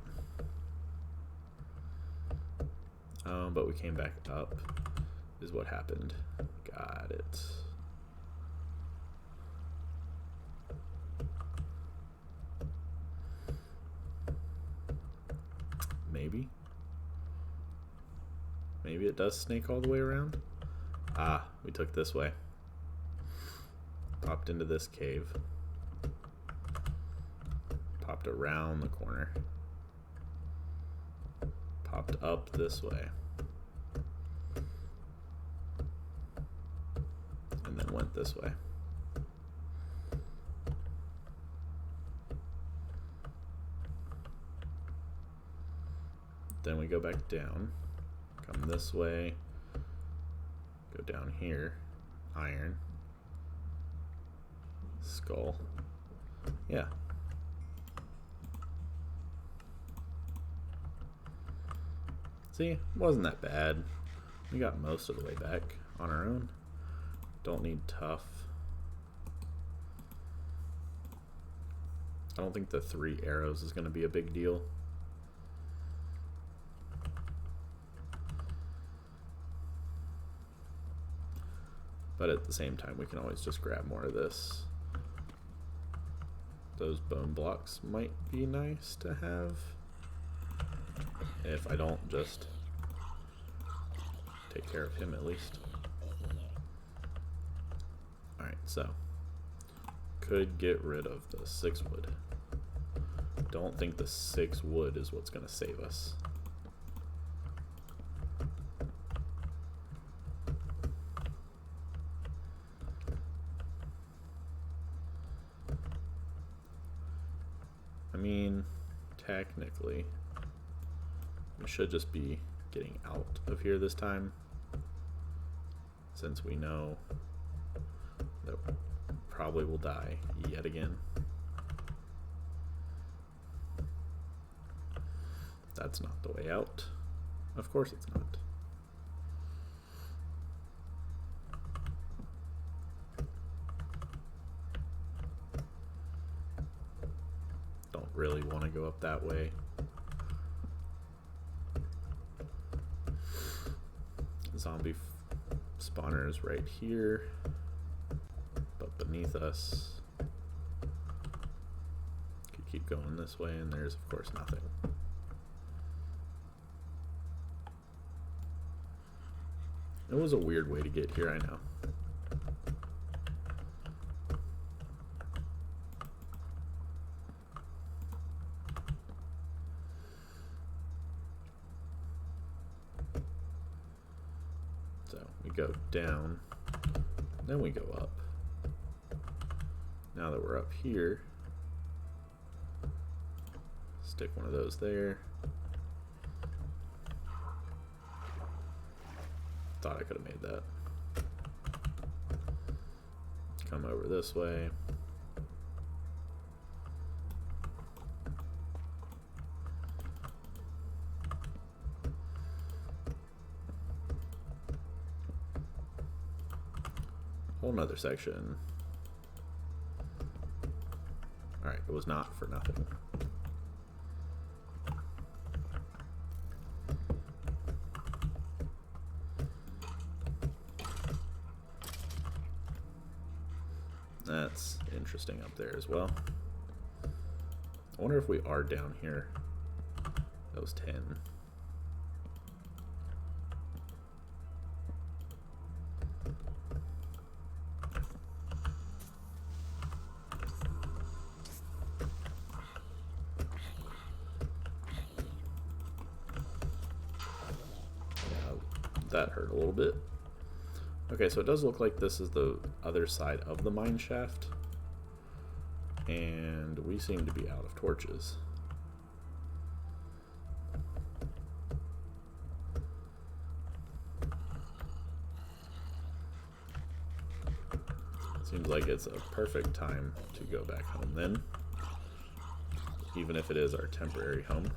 But we came back up, is what happened. Got it. Maybe. Maybe it does snake all the way around. Ah, we took this way. Popped into this cave. Popped around the corner. Popped up this way. And then went this way. Then we go back down. Come this way. Go down here. Iron. Skull. Yeah. See, it wasn't that bad. We got most of the way back on our own. Don't need tough. I don't think the 3 arrows is going to be a big deal. But at the same time, we can always just grab more of this. Those bone blocks might be nice to have. If I don't just take care of him at least. Alright, so could get rid of the 6 wood. Don't think the 6 wood is what's going to save us. I mean, technically, we should just be getting out of here this time, since we know that we probably will die yet again. That's not the way out. Of course it's not. Don't really want to go up that way. Zombie spawners right here, but beneath us. Could keep going this way, and there's of course nothing. It was a weird way to get here, I know. So we go down, Then we go up. Now that we're up here, stick one of those there. Thought I could have made that. Come over this way. Whole nother section. Alright, it was not for nothing. That's interesting up there as well. I wonder if we are down here. That was 10. That hurt a little bit. Okay, so it does look like this is the other side of the mine shaft, and we seem to be out of torches. Seems like it's a perfect time to go back home then, even if it is our temporary home.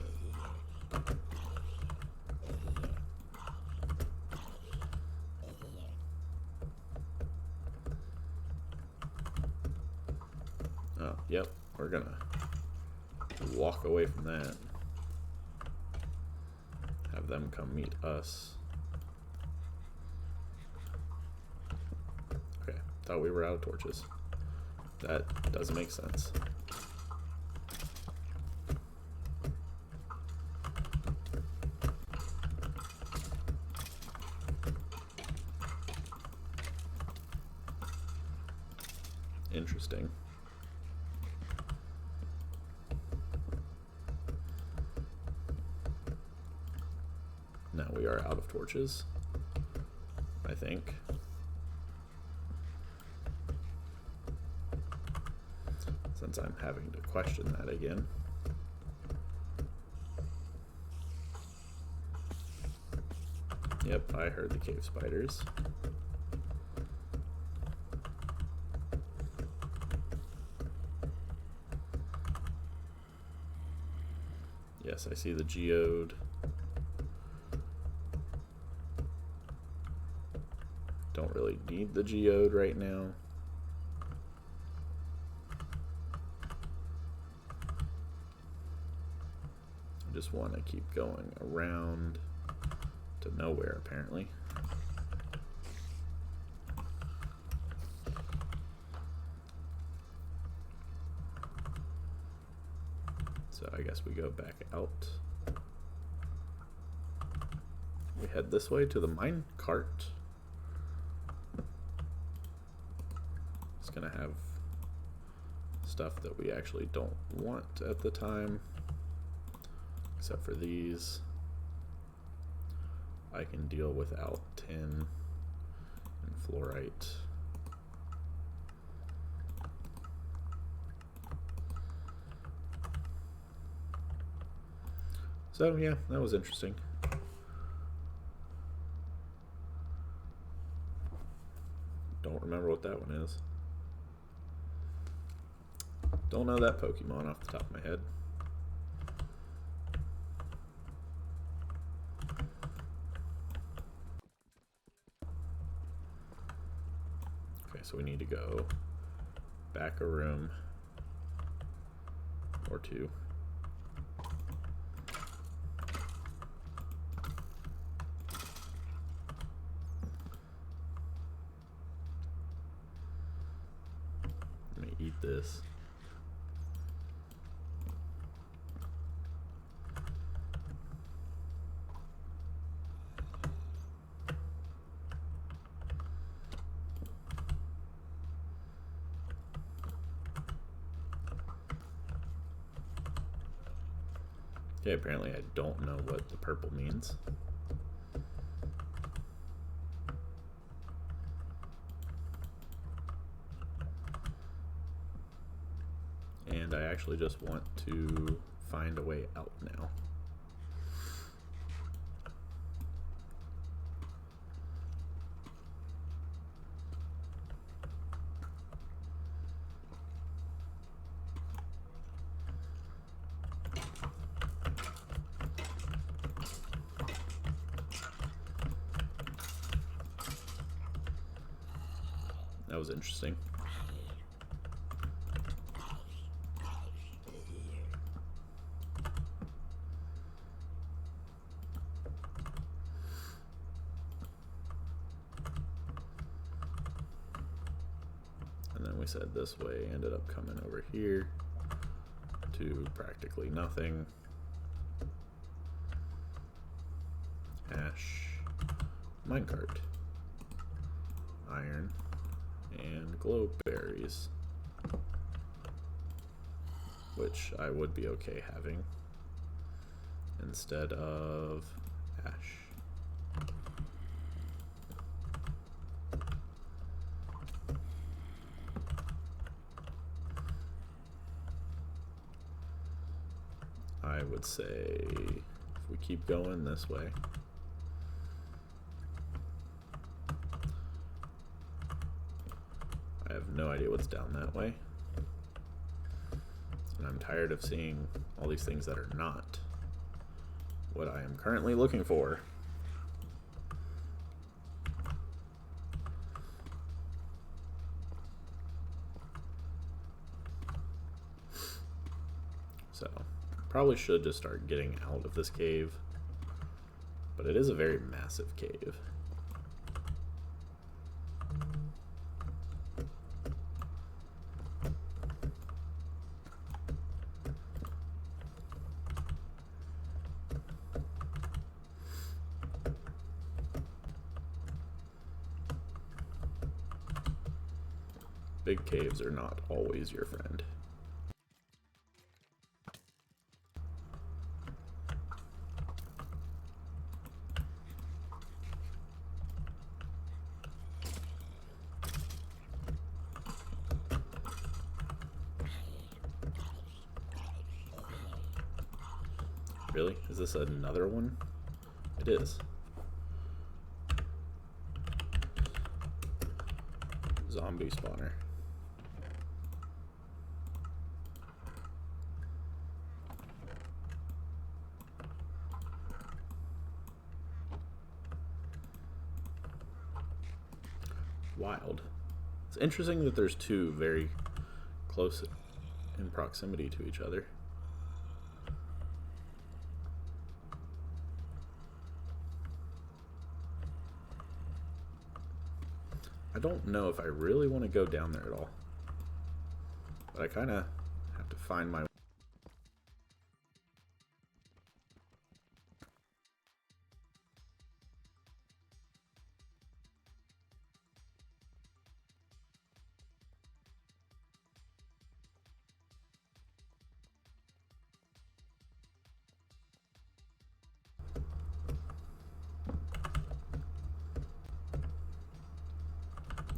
Oh, yep, we're gonna walk away from that. Have them come meet us. Okay, thought we were out of torches. That doesn't make sense. Interesting. Now we are out of torches, I think. Since I'm having to question that again. Yep, I heard the cave spiders. Yes, I see the geode. Don't really need the geode right now. I just want to keep going around to nowhere, apparently. So I guess we go back out. We head this way to the mine cart. It's gonna have stuff that we actually don't want at the time, except for these. I can deal without tin and fluorite. So yeah, that was interesting. Don't remember what that one is. Don't know that Pokemon off the top of my head. Okay, so we need to go back a room or two. Let me eat this. Okay, apparently I don't know what the purple means. And I actually just want to find a way out now. That was interesting. And then we said this way, ended up coming over here to practically nothing. Ash, minecart, iron, and glow berries, which I would be okay having instead of ash. I would say if we keep going this way, I have no idea what's down that way, and I'm tired of seeing all these things that are not what I am currently looking for. So probably should just start getting out of this cave, but it is a very massive cave. Big caves are not always your friend. Really? Is this another one? It is. Zombie spawner. Wild. It's interesting that there's two very close in proximity to each other. I don't know if I really want to go down there at all, but I kind of have to find my way.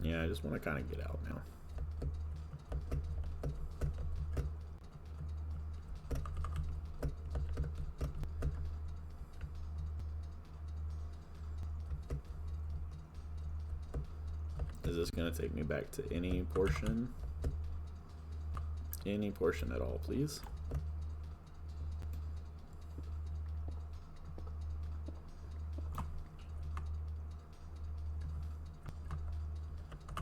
Yeah, I just want to kind of get out now. Is this going to take me back to any portion? Any portion at all, please?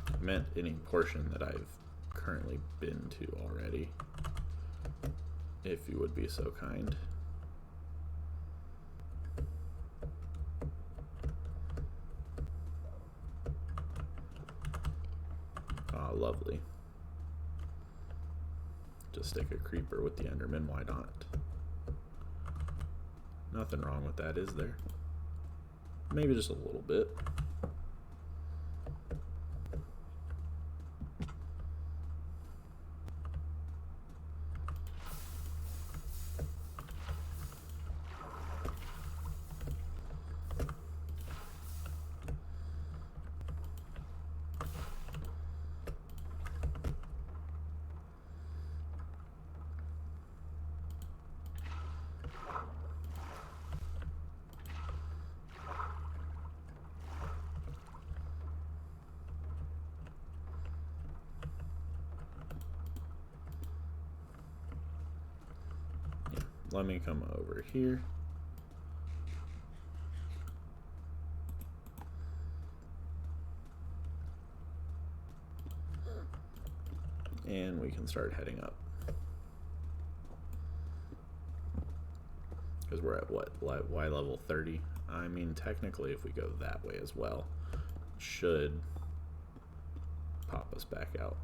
I meant any portion that I've currently been to already, if you would be so kind. Ah, lovely. Just stick a creeper with the Enderman, why not? Nothing wrong with that, is there? Maybe just a little bit. let me come over here. And we can start heading up. Because we're at what? Y level 30? I mean, technically, if we go that way as well, it should pop us back out.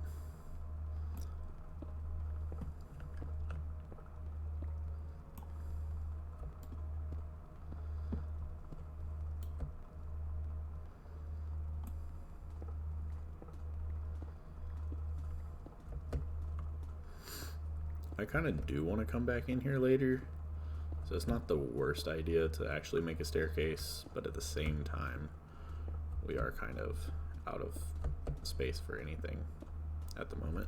I kind of do want to come back in here later, so it's not the worst idea to actually make a staircase, but at the same time, we are kind of out of space for anything at the moment.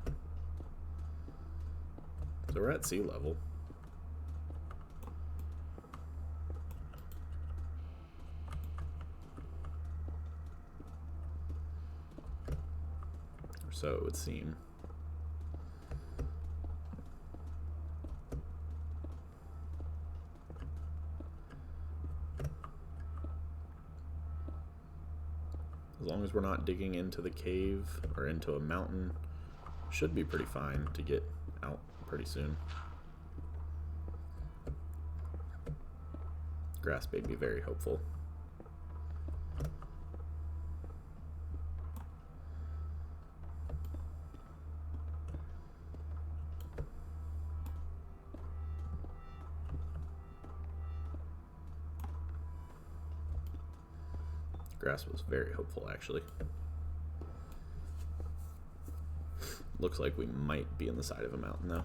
So we're at sea level. Or so it would seem. As long as we're not digging into the cave or into a mountain, should be pretty fine to get out pretty soon. Grass made me very hopeful. Grass was very hopeful, actually. Looks like we might be in the side of a mountain, though.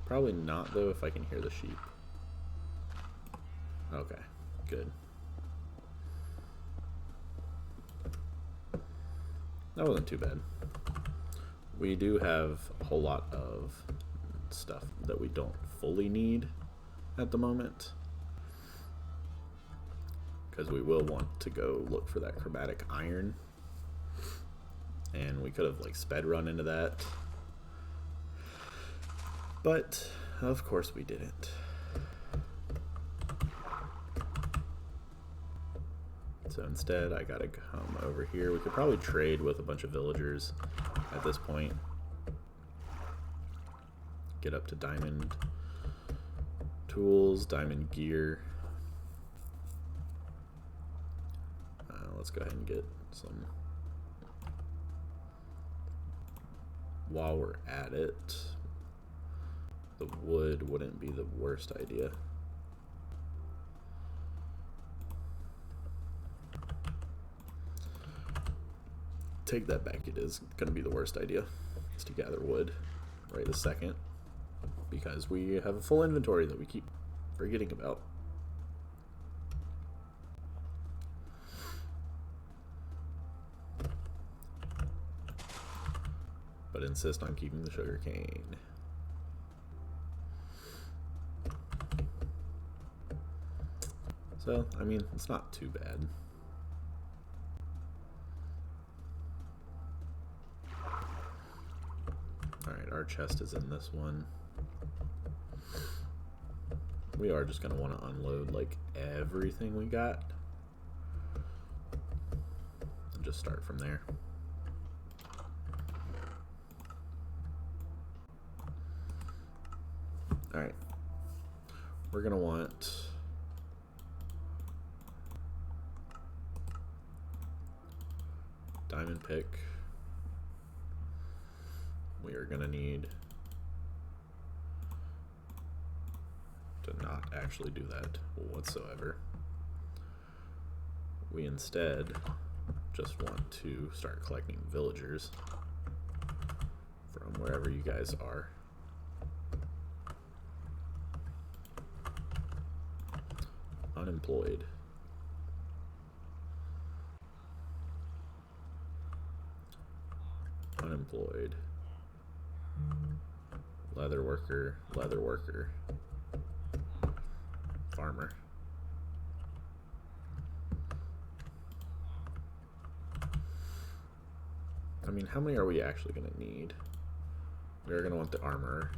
Probably not, though, if I can hear the sheep. Okay, good. That wasn't too bad. We do have a whole lot of stuff that we don't fully need at the moment, because we will want to go look for that chromatic iron, and we could have like sped run into that, but of course we didn't. So instead I gotta come over here. We could probably trade with a bunch of villagers at this point. Get up to diamond tools, diamond gear. Let's go ahead and get some. While we're at it, the wood wouldn't be the worst idea. Take that back, it is going to be the worst idea, is to gather wood right this second, because we have a full inventory that we keep forgetting about. But insist on keeping the sugar cane. So, I mean, it's not too bad. Alright, our chest is in this one. We are just going to want to unload, like, everything we got. And just start from there. Alright. We're going to want diamond pick. We are going to need to not actually do that whatsoever. We instead just want to start collecting villagers from wherever you guys are. Unemployed. Unemployed. Leather worker, leather worker. farmer. I mean, how many are we actually going to need? We're going to want the armor.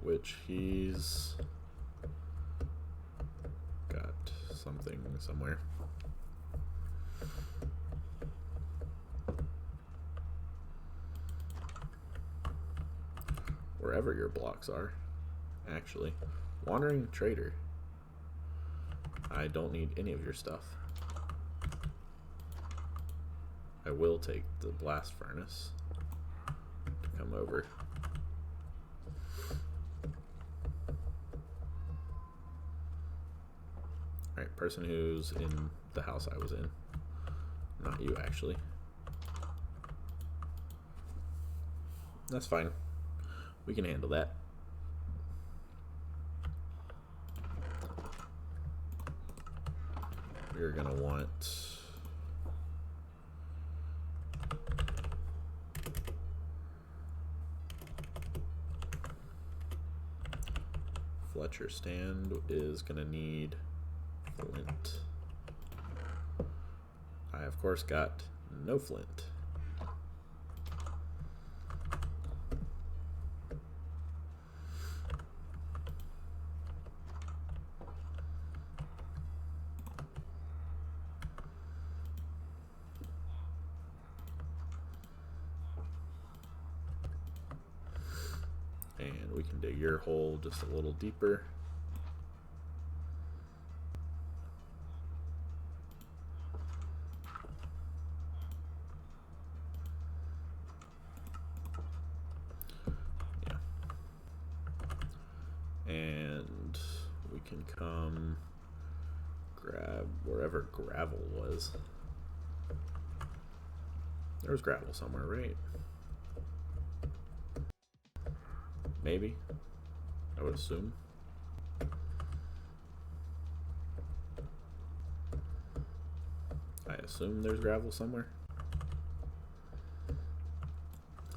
Which he's got something somewhere. Wherever your blocks are, actually. Wandering trader. I don't need any of your stuff. I will take the blast furnace to come over. Alright, person who's in the house I was in. Not you, actually. That's fine. We can handle that. We're gonna want Fletcher stand is gonna need flint. I of course got no flint. And we can dig your hole just a little deeper. Yeah. And we can come grab wherever gravel was. There was gravel somewhere, right? Maybe. I would assume. I assume there's gravel somewhere.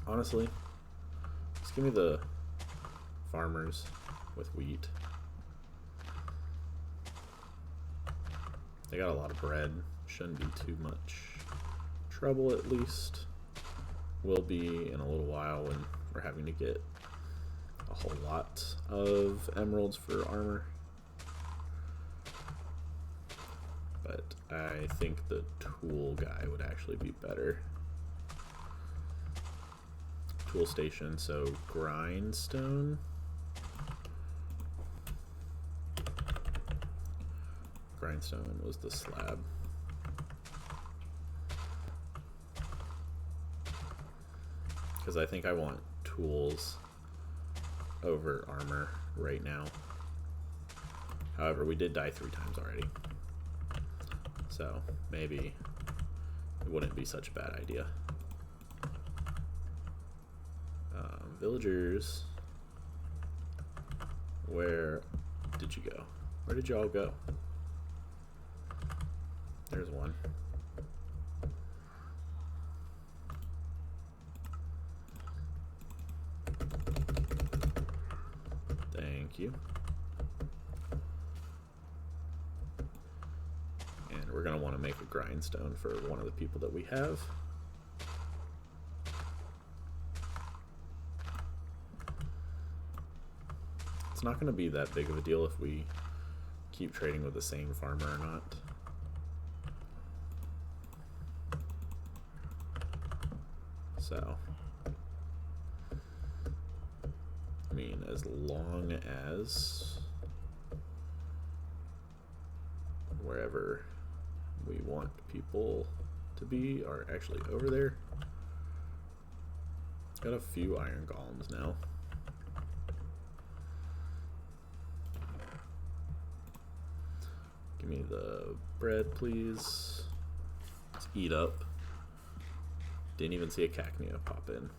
Honestly, just give me the farmers with wheat. They got a lot of bread. Shouldn't be too much trouble, at least. Will be in a little while when we're having to get a whole lot of emeralds for armor. But I think the tool guy would actually be better. Tool station, so grindstone. Grindstone was the slab. Because I think I want tools over armor right now. However, we did die 3 times already. So maybe it wouldn't be such a bad idea. Villagers, where did you go? Where did y'all go? There's one. Thank you. And we're going to want to make a grindstone for one of the people that we have. It's not going to be that big of a deal if we keep trading with the same farmer or not. So, I mean, as long as wherever we want people to be are actually over there. Got a few iron golems now. Give me the bread, please. Let's eat up. Didn't even see a cacnea pop in.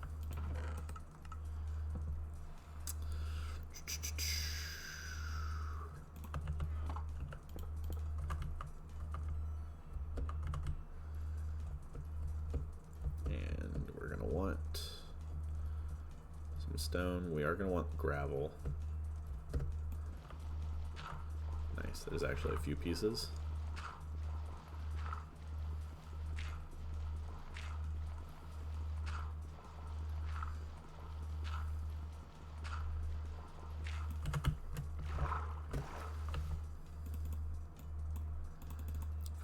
And we're gonna want stone. We are going to want gravel. Nice, there's actually a few pieces.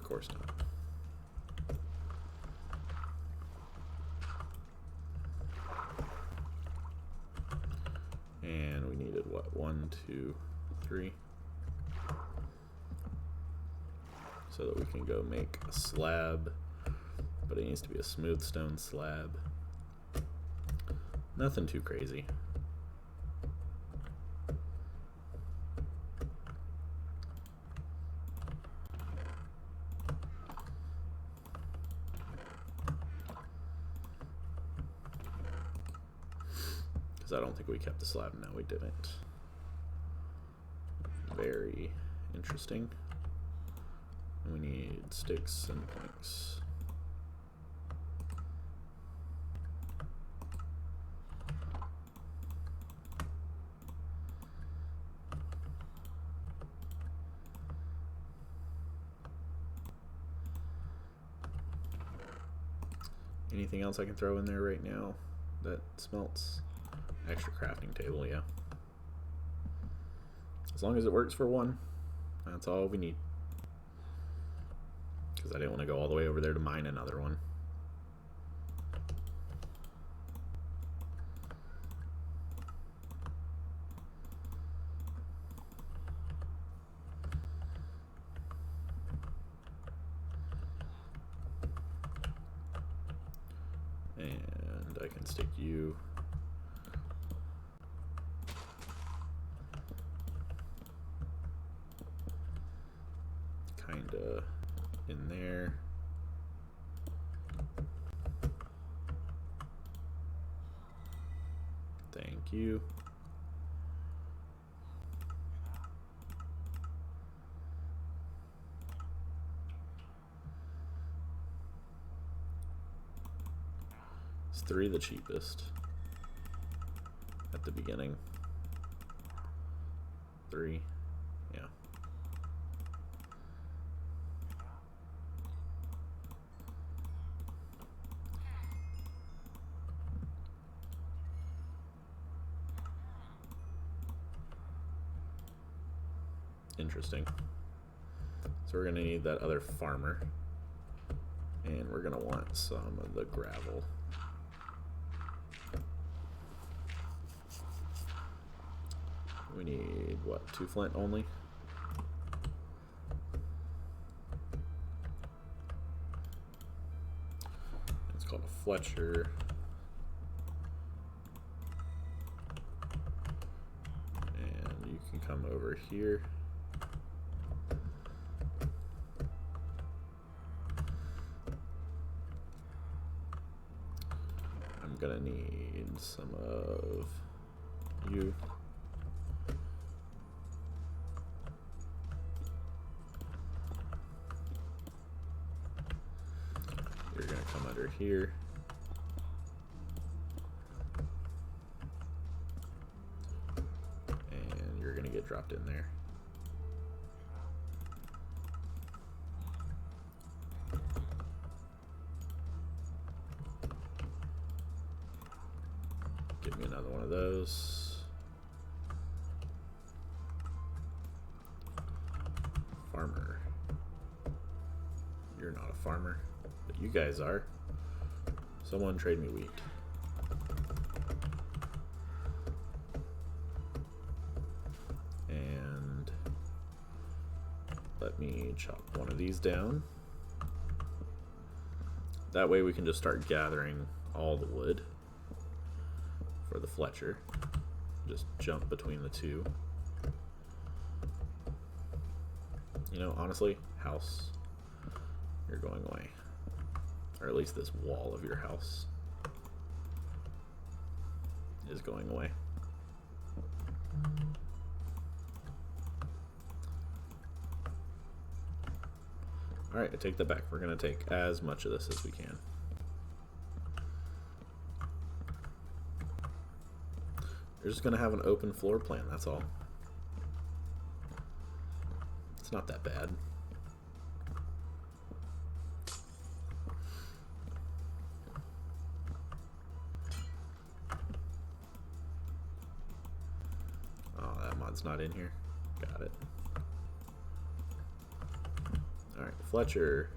Of course not. And we needed what? 1, 2, 3. So that we can go make a slab, but it needs to be a smooth stone slab. Nothing too crazy. Because I don't think we kept the slab. No, we didn't. Very interesting. We need sticks and planks. Anything else I can throw in there right now that smelts? Extra crafting table, yeah. As long as it works for one, that's all we need. Because I didn't want to go all the way over there to mine another one. And I can stick you. Kinda in there. Thank you. Is 3 the cheapest at the beginning? 3, yeah. Interesting. So we're gonna need that other farmer, and we're gonna want some of the gravel. We need what, 2 flint only? It's called a Fletcher. And you can come over here. I'm gonna need some of you. You're gonna come under here. And you're gonna get dropped in there. Give me another one of those. Farmer. You're not a farmer, but you guys are. Someone trade me wheat. And let me chop one of these down. That way we can just start gathering all the wood for the Fletcher. Just jump between the two. You know, honestly, house, you're going away. Or at least this wall of your house is going away. Alright, I take that back. We're going to take as much of this as we can. You're just going to have an open floor plan, that's all. It's not that bad. Oh, that mod's not in here. Got it. Alright, Fletcher.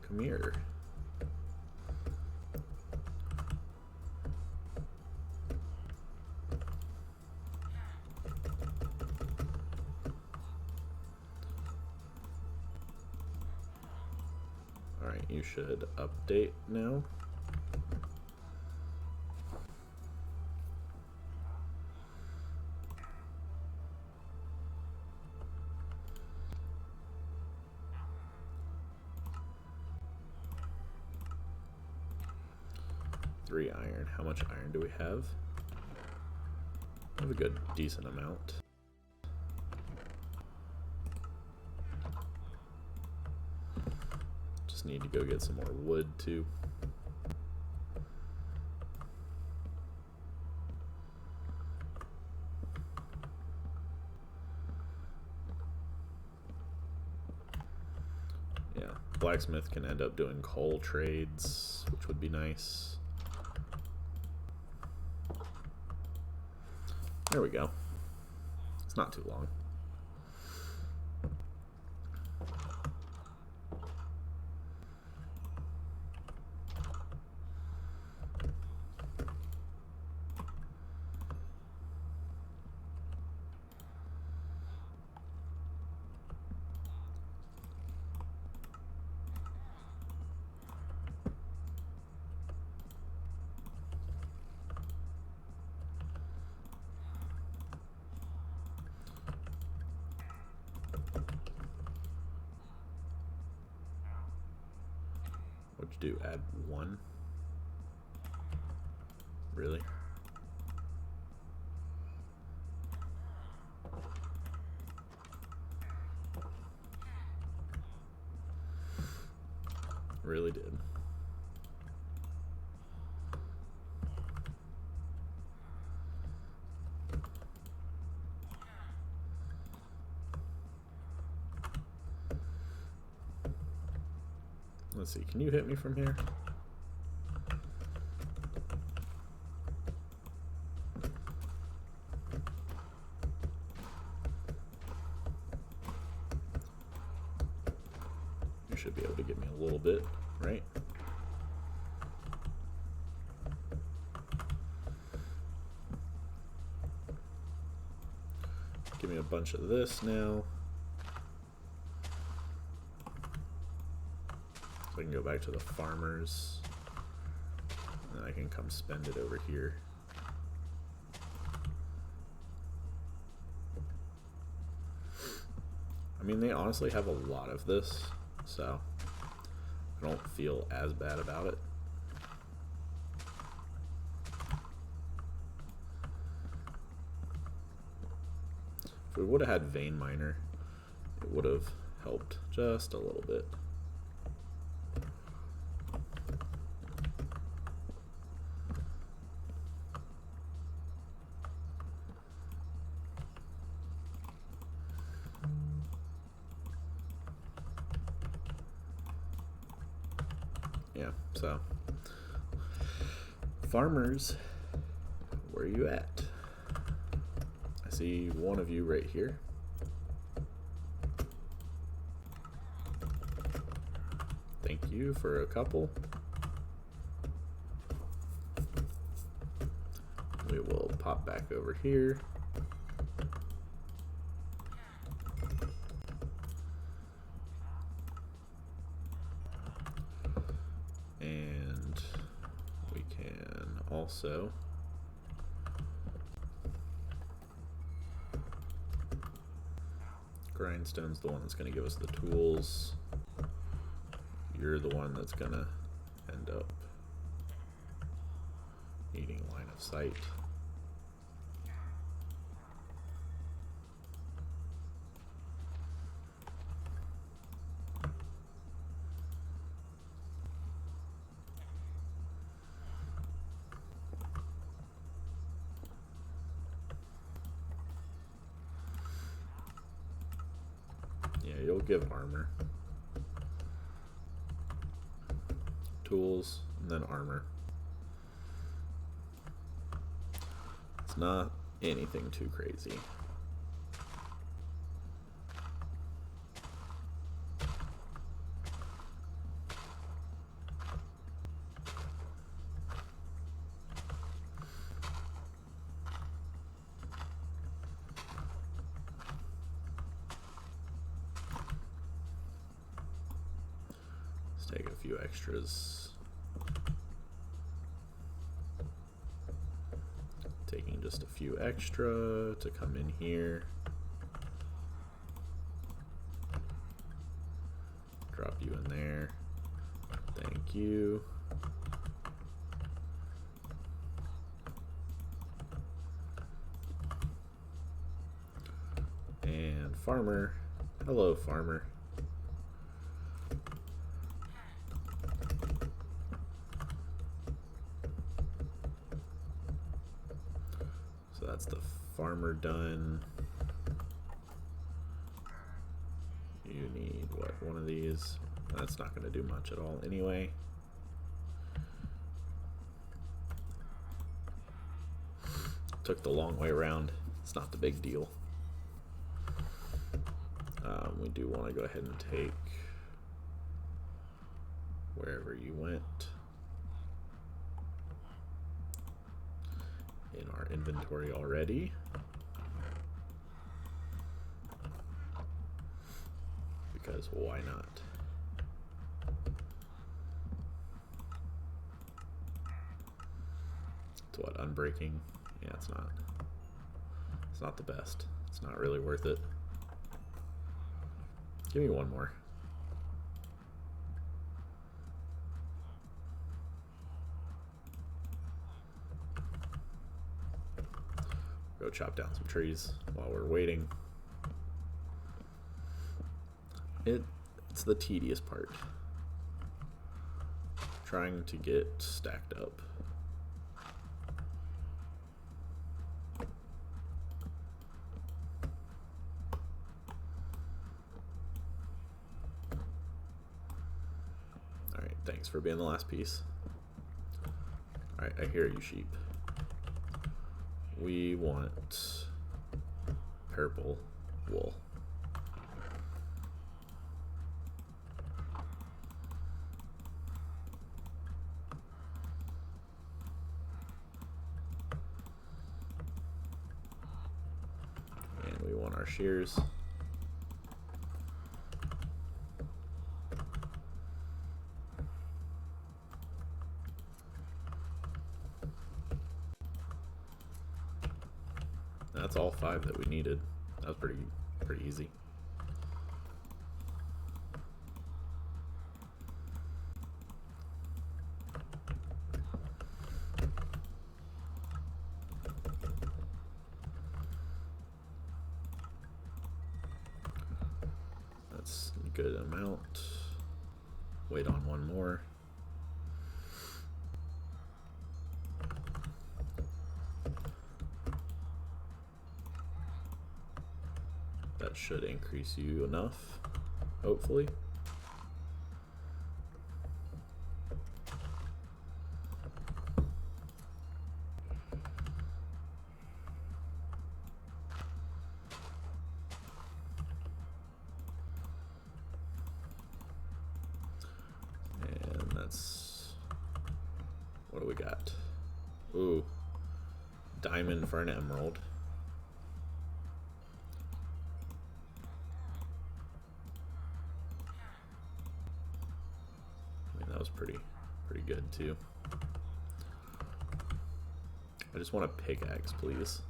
Come here. Alright, you should update now. Three iron. How much iron do we have? We have a good, decent amount. Just need to go get some more wood too. Yeah, blacksmith can end up doing coal trades, which would be nice. There we go. It's not too long. What'd you do? Add one? Really? Really did. Let's see, can you hit me from here? You should be able to get me a little bit, right? Give me a bunch of this now. So I can go back to the farmers. And then I can come spend it over here. I mean, they honestly have a lot of this, so I don't feel as bad about it. If we would have had vein miner, it would have helped just a little bit. Yeah, so farmers, where are you at? I see one of you right here. Thank you for a couple. We will pop back over here. And we can also grindstone's the one that's going to give us the tools. You're the one that's going to end up needing line of sight. Yeah, you'll give armor. Tools, and then armor. It's not anything too crazy. Let's take a few extras. Taking just a few extra to come in here. Drop you in there. Thank you. And farmer. Hello, farmer. So that's the farmer done. You need, what, one of these? That's not going to do much at all anyway. Took the long way around. It's not the big deal. We do want to go ahead and take wherever you went in our inventory already. Because why not? It's what, unbreaking? Yeah, it's not. It's not the best. It's not really worth it. Give me one more. Go chop down some trees while we're waiting. It's the tedious part. Trying to get stacked up. Alright, thanks for being the last piece. Alright, I hear you, sheep. We want purple wool. And we want our shears. That's all 5 that we needed. That was pretty easy. That's a good amount. Wait on one more. That should increase you enough, hopefully. And that's, what do we got? Ooh, diamond for an emerald. That was pretty good too. I just want a pickaxe, please.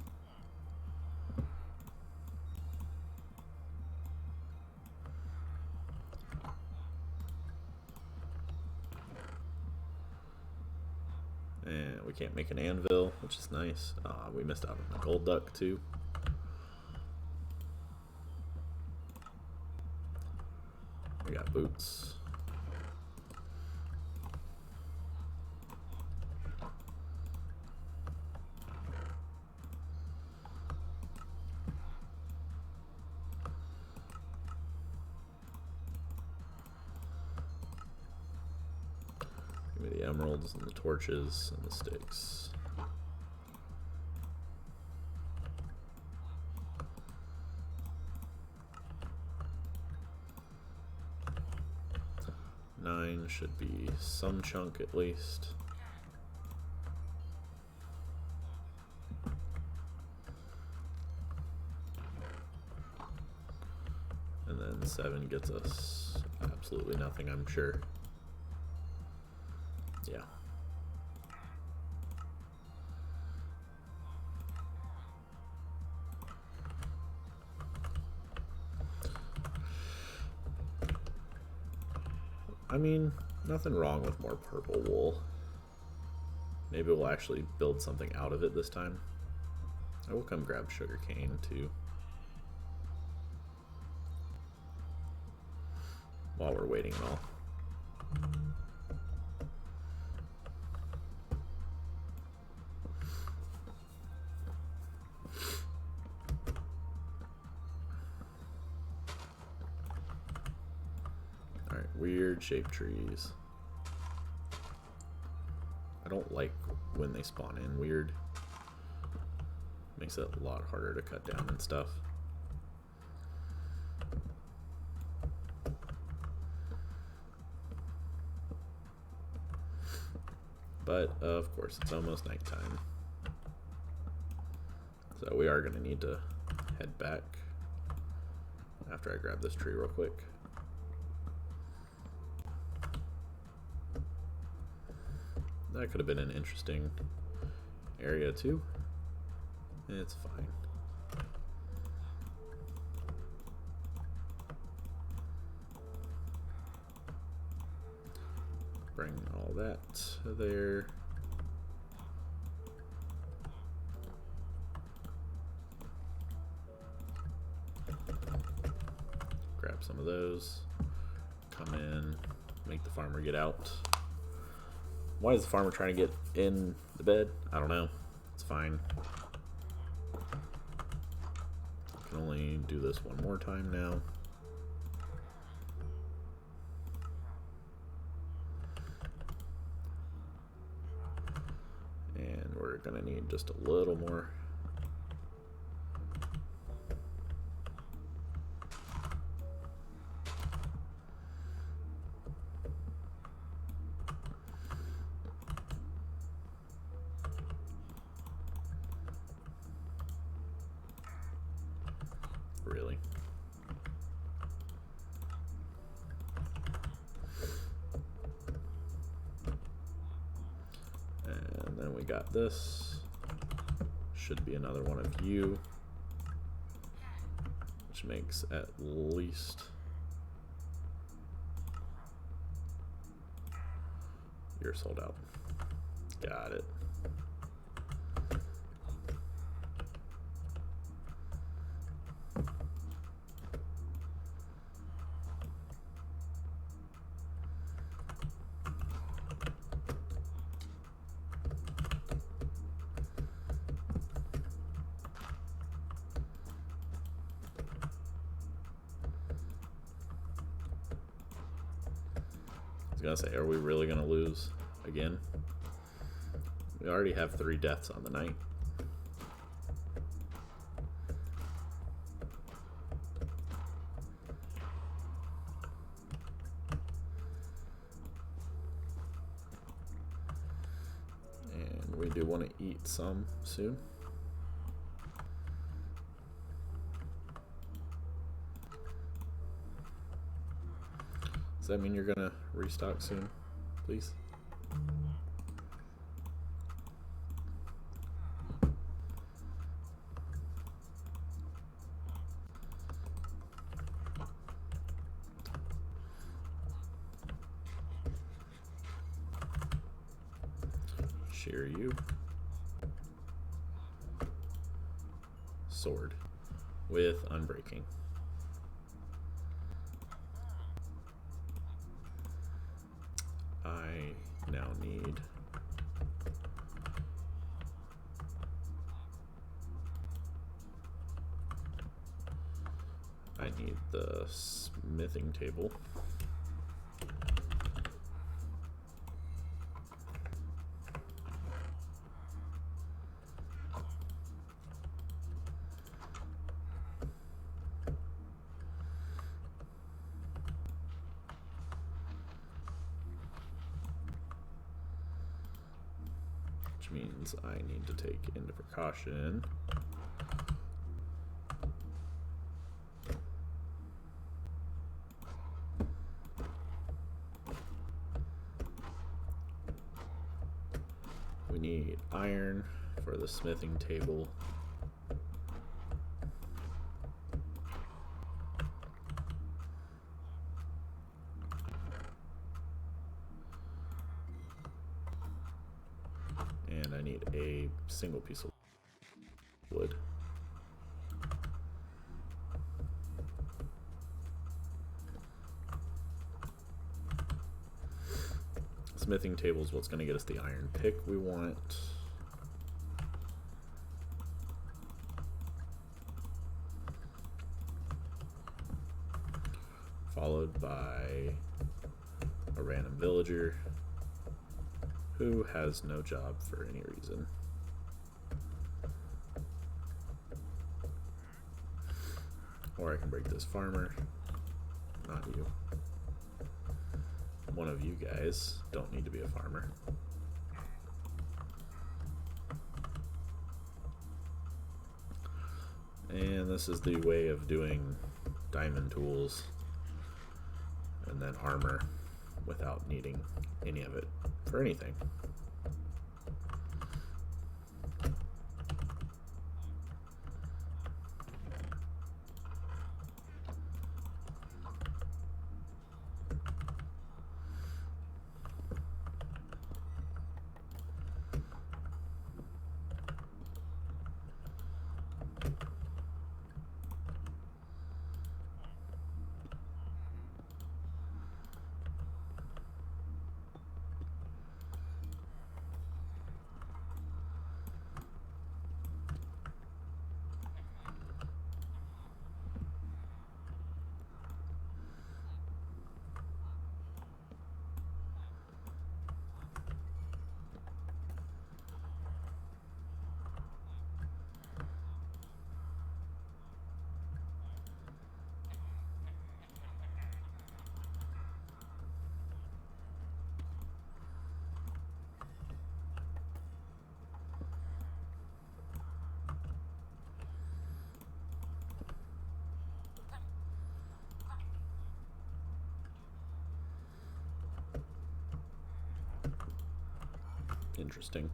And we can't make an anvil, which is nice. We missed out on the gold duck too. We got boots. emeralds and the torches and the sticks. Nine should be some chunk at least. And then 7 gets us absolutely nothing, I'm sure. Yeah. I mean, nothing wrong with more purple wool. Maybe we'll actually build something out of it this time. I will come grab sugarcane too, while we're waiting and all. Alright, weird shaped trees. I don't like when they spawn in weird. Makes it a lot harder to cut down and stuff. But of course it's almost nighttime, so we are going to need to head back after I grab this tree real quick. That could have been an interesting area too. It's fine. Bring all that there. Grab some of those. Come in. Make the farmer get out. Why is the farmer trying to get in the bed? I don't know. It's fine. I can only do this one more time now. And we're gonna need just a little more. Really? And then we got this. Should be another one of you, which makes at least you're sold out. Got it. I was gonna say, are we really gonna lose again? We already have 3 deaths on the night. And we do want to eat some soon. Does that mean you're gonna restock soon, please? Shear you. Sword with unbreaking. I now need the smithing table. which means I need to take into precaution we need iron for the smithing table. And I need a single piece of wood. Smithing table is what's going to get us the iron pick we want. Followed by a random villager who has no job for any reason. Or I can break this farmer. Not you. One of you guys don't need to be a farmer. And this is the way of doing diamond tools and then armor without needing any of it for anything. Interesting.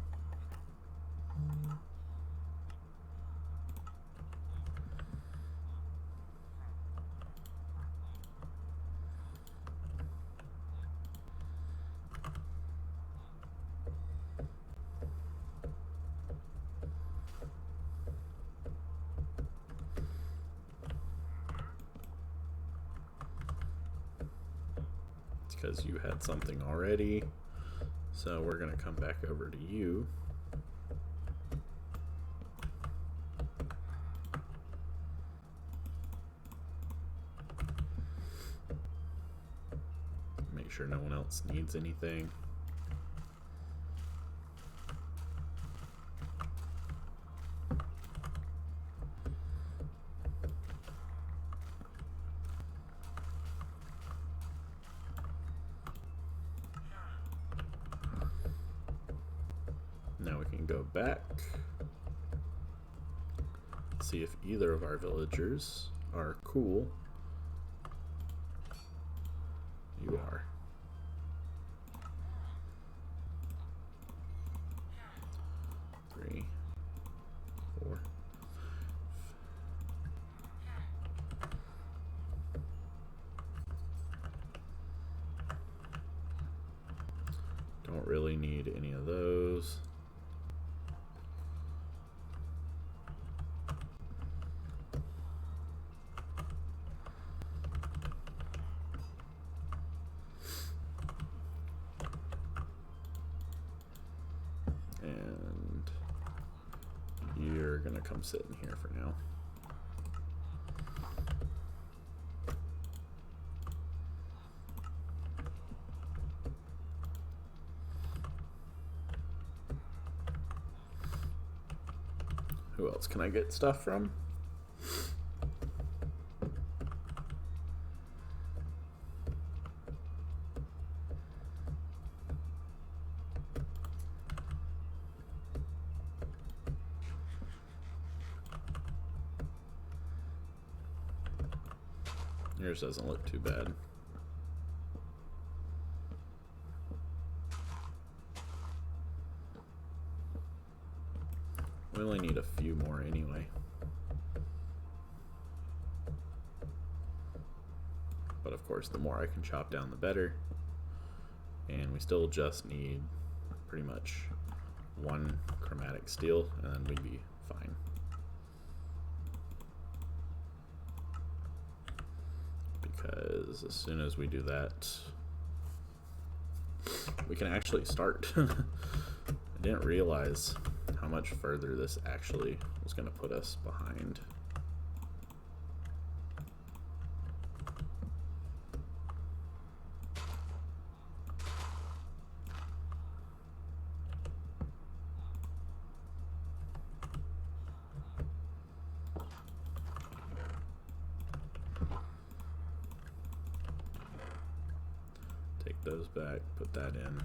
It's because you had something already. So we're going to come back over to you. Make sure no one else needs anything. Now we can go back, see if either of our villagers are cool. You are. Three, four. Don't really need any of those. And you're gonna come sit in here for now. Who else can I get stuff from? Yours doesn't look too bad. We only need a few more anyway. But of course, the more I can chop down, the better. And we still just need pretty much one chromatic steel, and then we'd be fine. Because as soon as we do that, we can actually start. I didn't realize how much further this actually was going to put us behind. Take those back, put that in.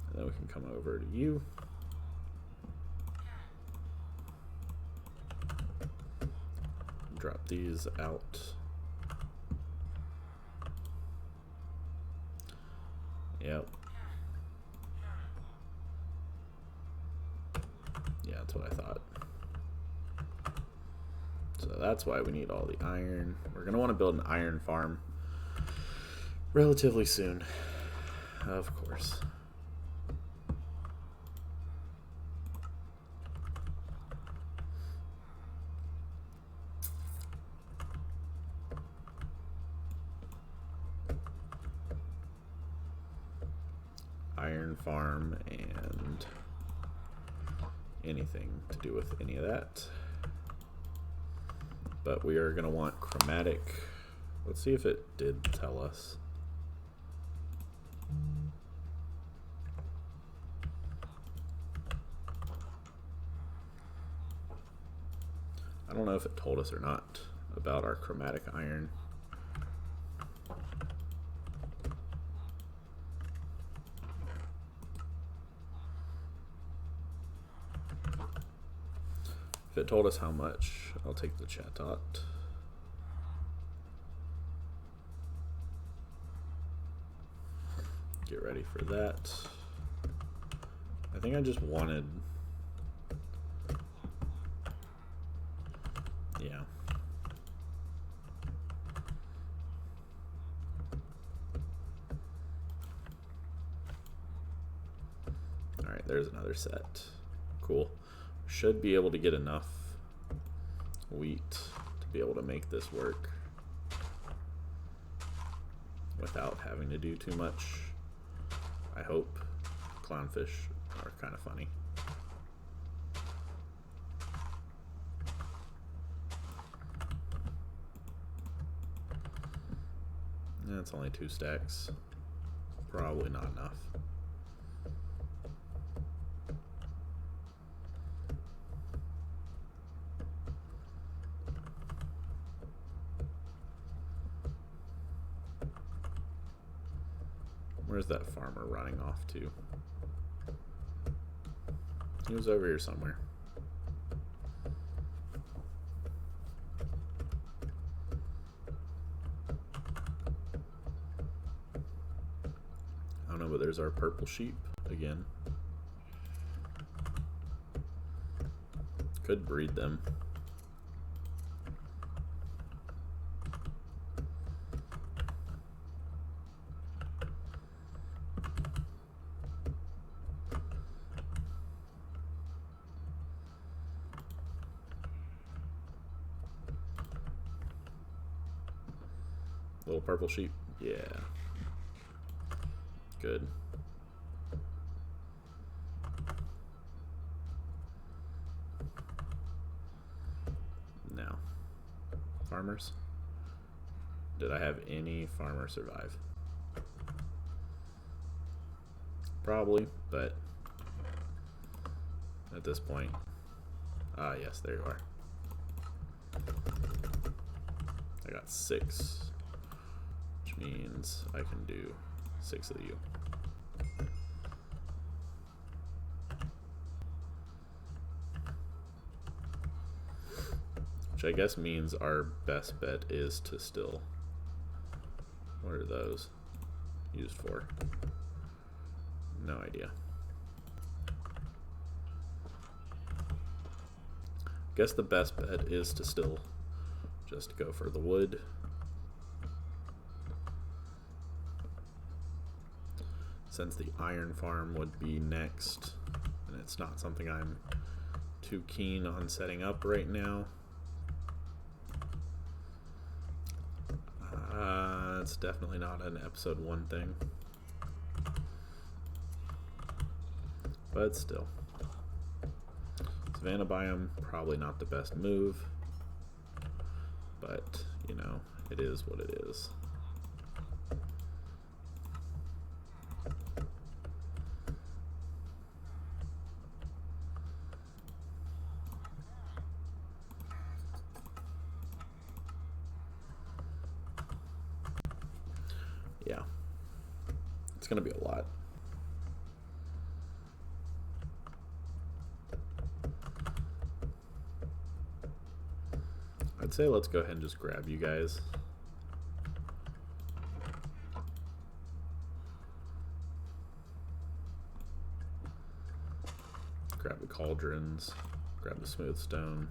And then we can come over to you. Drop these out. Yep. Yeah, that's what I thought. So that's why we need all the iron. We're going to want to build an iron farm relatively soon, of course. Iron farm and anything to do with any of that. But we are going to want chromatic. Let's see if it did tell us. I don't know if it told us or not about our chromatic iron. If it told us how much, I'll take the chat dot. Get ready for that. I think I just wanted, yeah. All right, there's another set. Cool. Should be able to get enough wheat to be able to make this work without having to do too much. I hope. Clownfish are kind of funny. That's only 2 stacks. Probably not enough. Where's that farmer running off to? He was over here somewhere. I don't know, but there's our purple sheep again. Could breed them. Little purple sheep, yeah. Good. Now, farmers. Did I have any farmer survive? Probably, but at this point, yes, there you are. I got 6. Means I can do 6 of you. Which I guess means our best bet is to still... What are those used for? No idea. Guess the best bet is to still just go for the wood. Since the iron farm would be next, and it's not something I'm too keen on setting up right now. It's definitely not an episode 1 thing. But still. Savannah biome, probably not the best move. But, you know, it is what it is. Yeah, it's gonna be a lot. I'd say let's go ahead and just grab you guys. Grab the cauldrons, grab the smooth stone.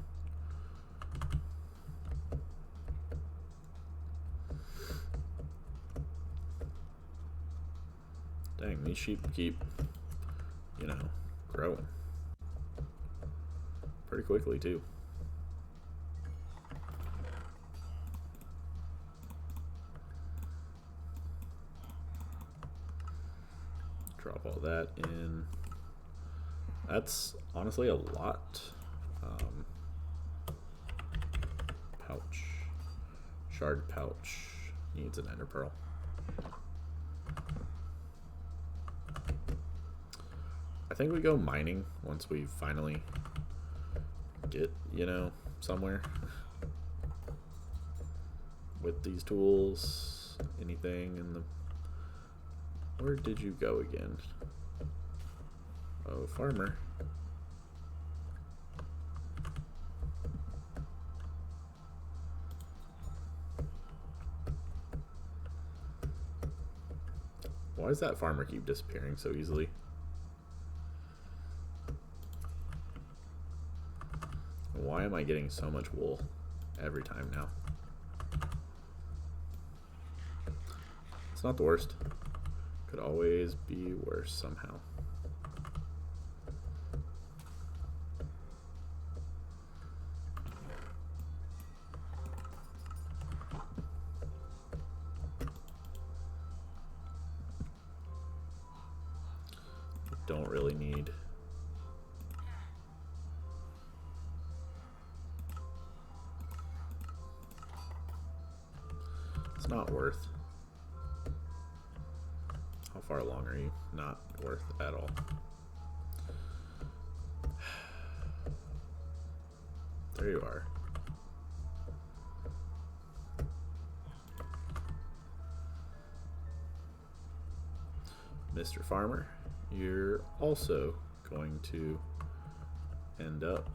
Dang, these sheep keep, you know, growing. Pretty quickly, too. Drop all that in. That's honestly a lot. Pouch. Shard pouch needs an ender pearl. I think we go mining once we finally get, you know, somewhere with these tools. Anything in the... Where did you go again? Oh, farmer. Why does that farmer keep disappearing so easily? Why am I getting so much wool every time now? It's not the worst. Could always be worse somehow. Don't really need... It's not worth. How far along are you? Not worth at all. There you are. Mr. Farmer, you're also going to end up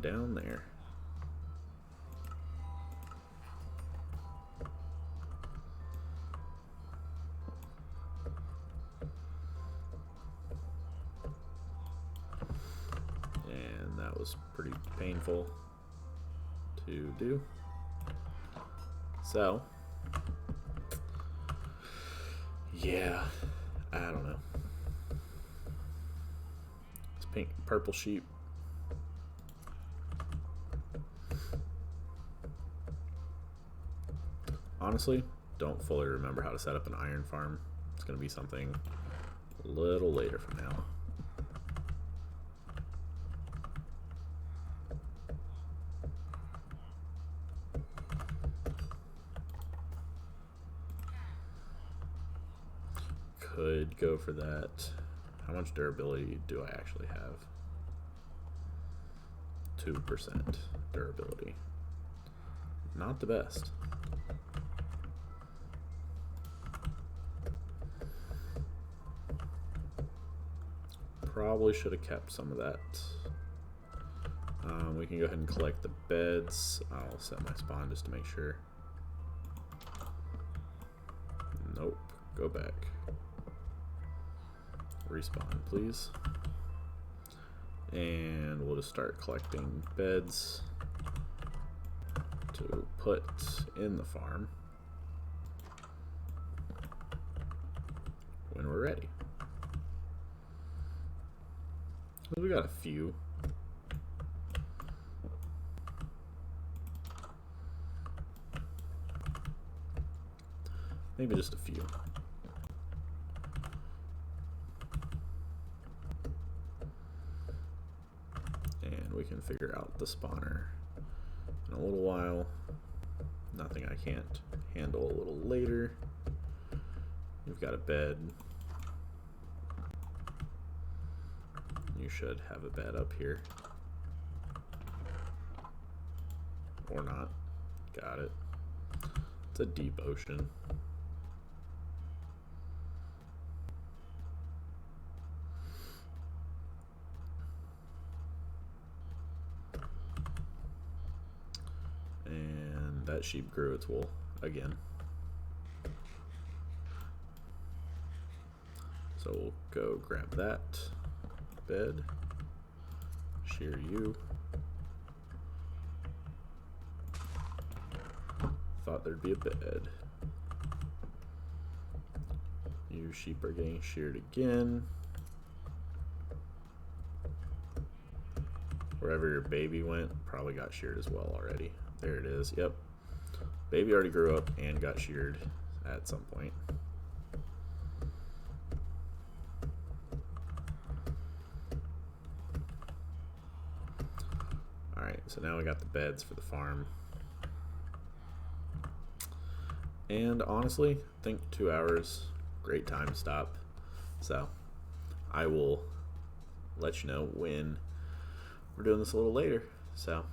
down there. And that was pretty painful to do. So, yeah, I don't know. It's pink, purple sheep. Honestly, don't fully remember how to set up an iron farm. It's going to be something a little later from now. Could go for that. How much durability do I actually have? 2% durability. not the best. Probably should have kept some of that. We can go ahead and collect the beds. I'll set my spawn just to make sure. Nope. Go back. Respawn, please. And we'll just start collecting beds to put in the farm when we're ready. We got a few. Maybe just a few. And we can figure out the spawner in a little while. Nothing I can't handle a little later. We've got a bed. You should have a bed up here. Or not. Got it. It's a deep ocean. And that sheep grew its wool again. So we'll go grab that bed, shear you. Thought there'd be a bed. You sheep are getting sheared again. Wherever your baby went, probably got sheared as well already. There it is. Yep. Baby already grew up and got sheared at some point. Alright, so now we got the beds for the farm. And honestly, I think 2 hours, great time to stop. So I will let you know when we're doing this a little later. So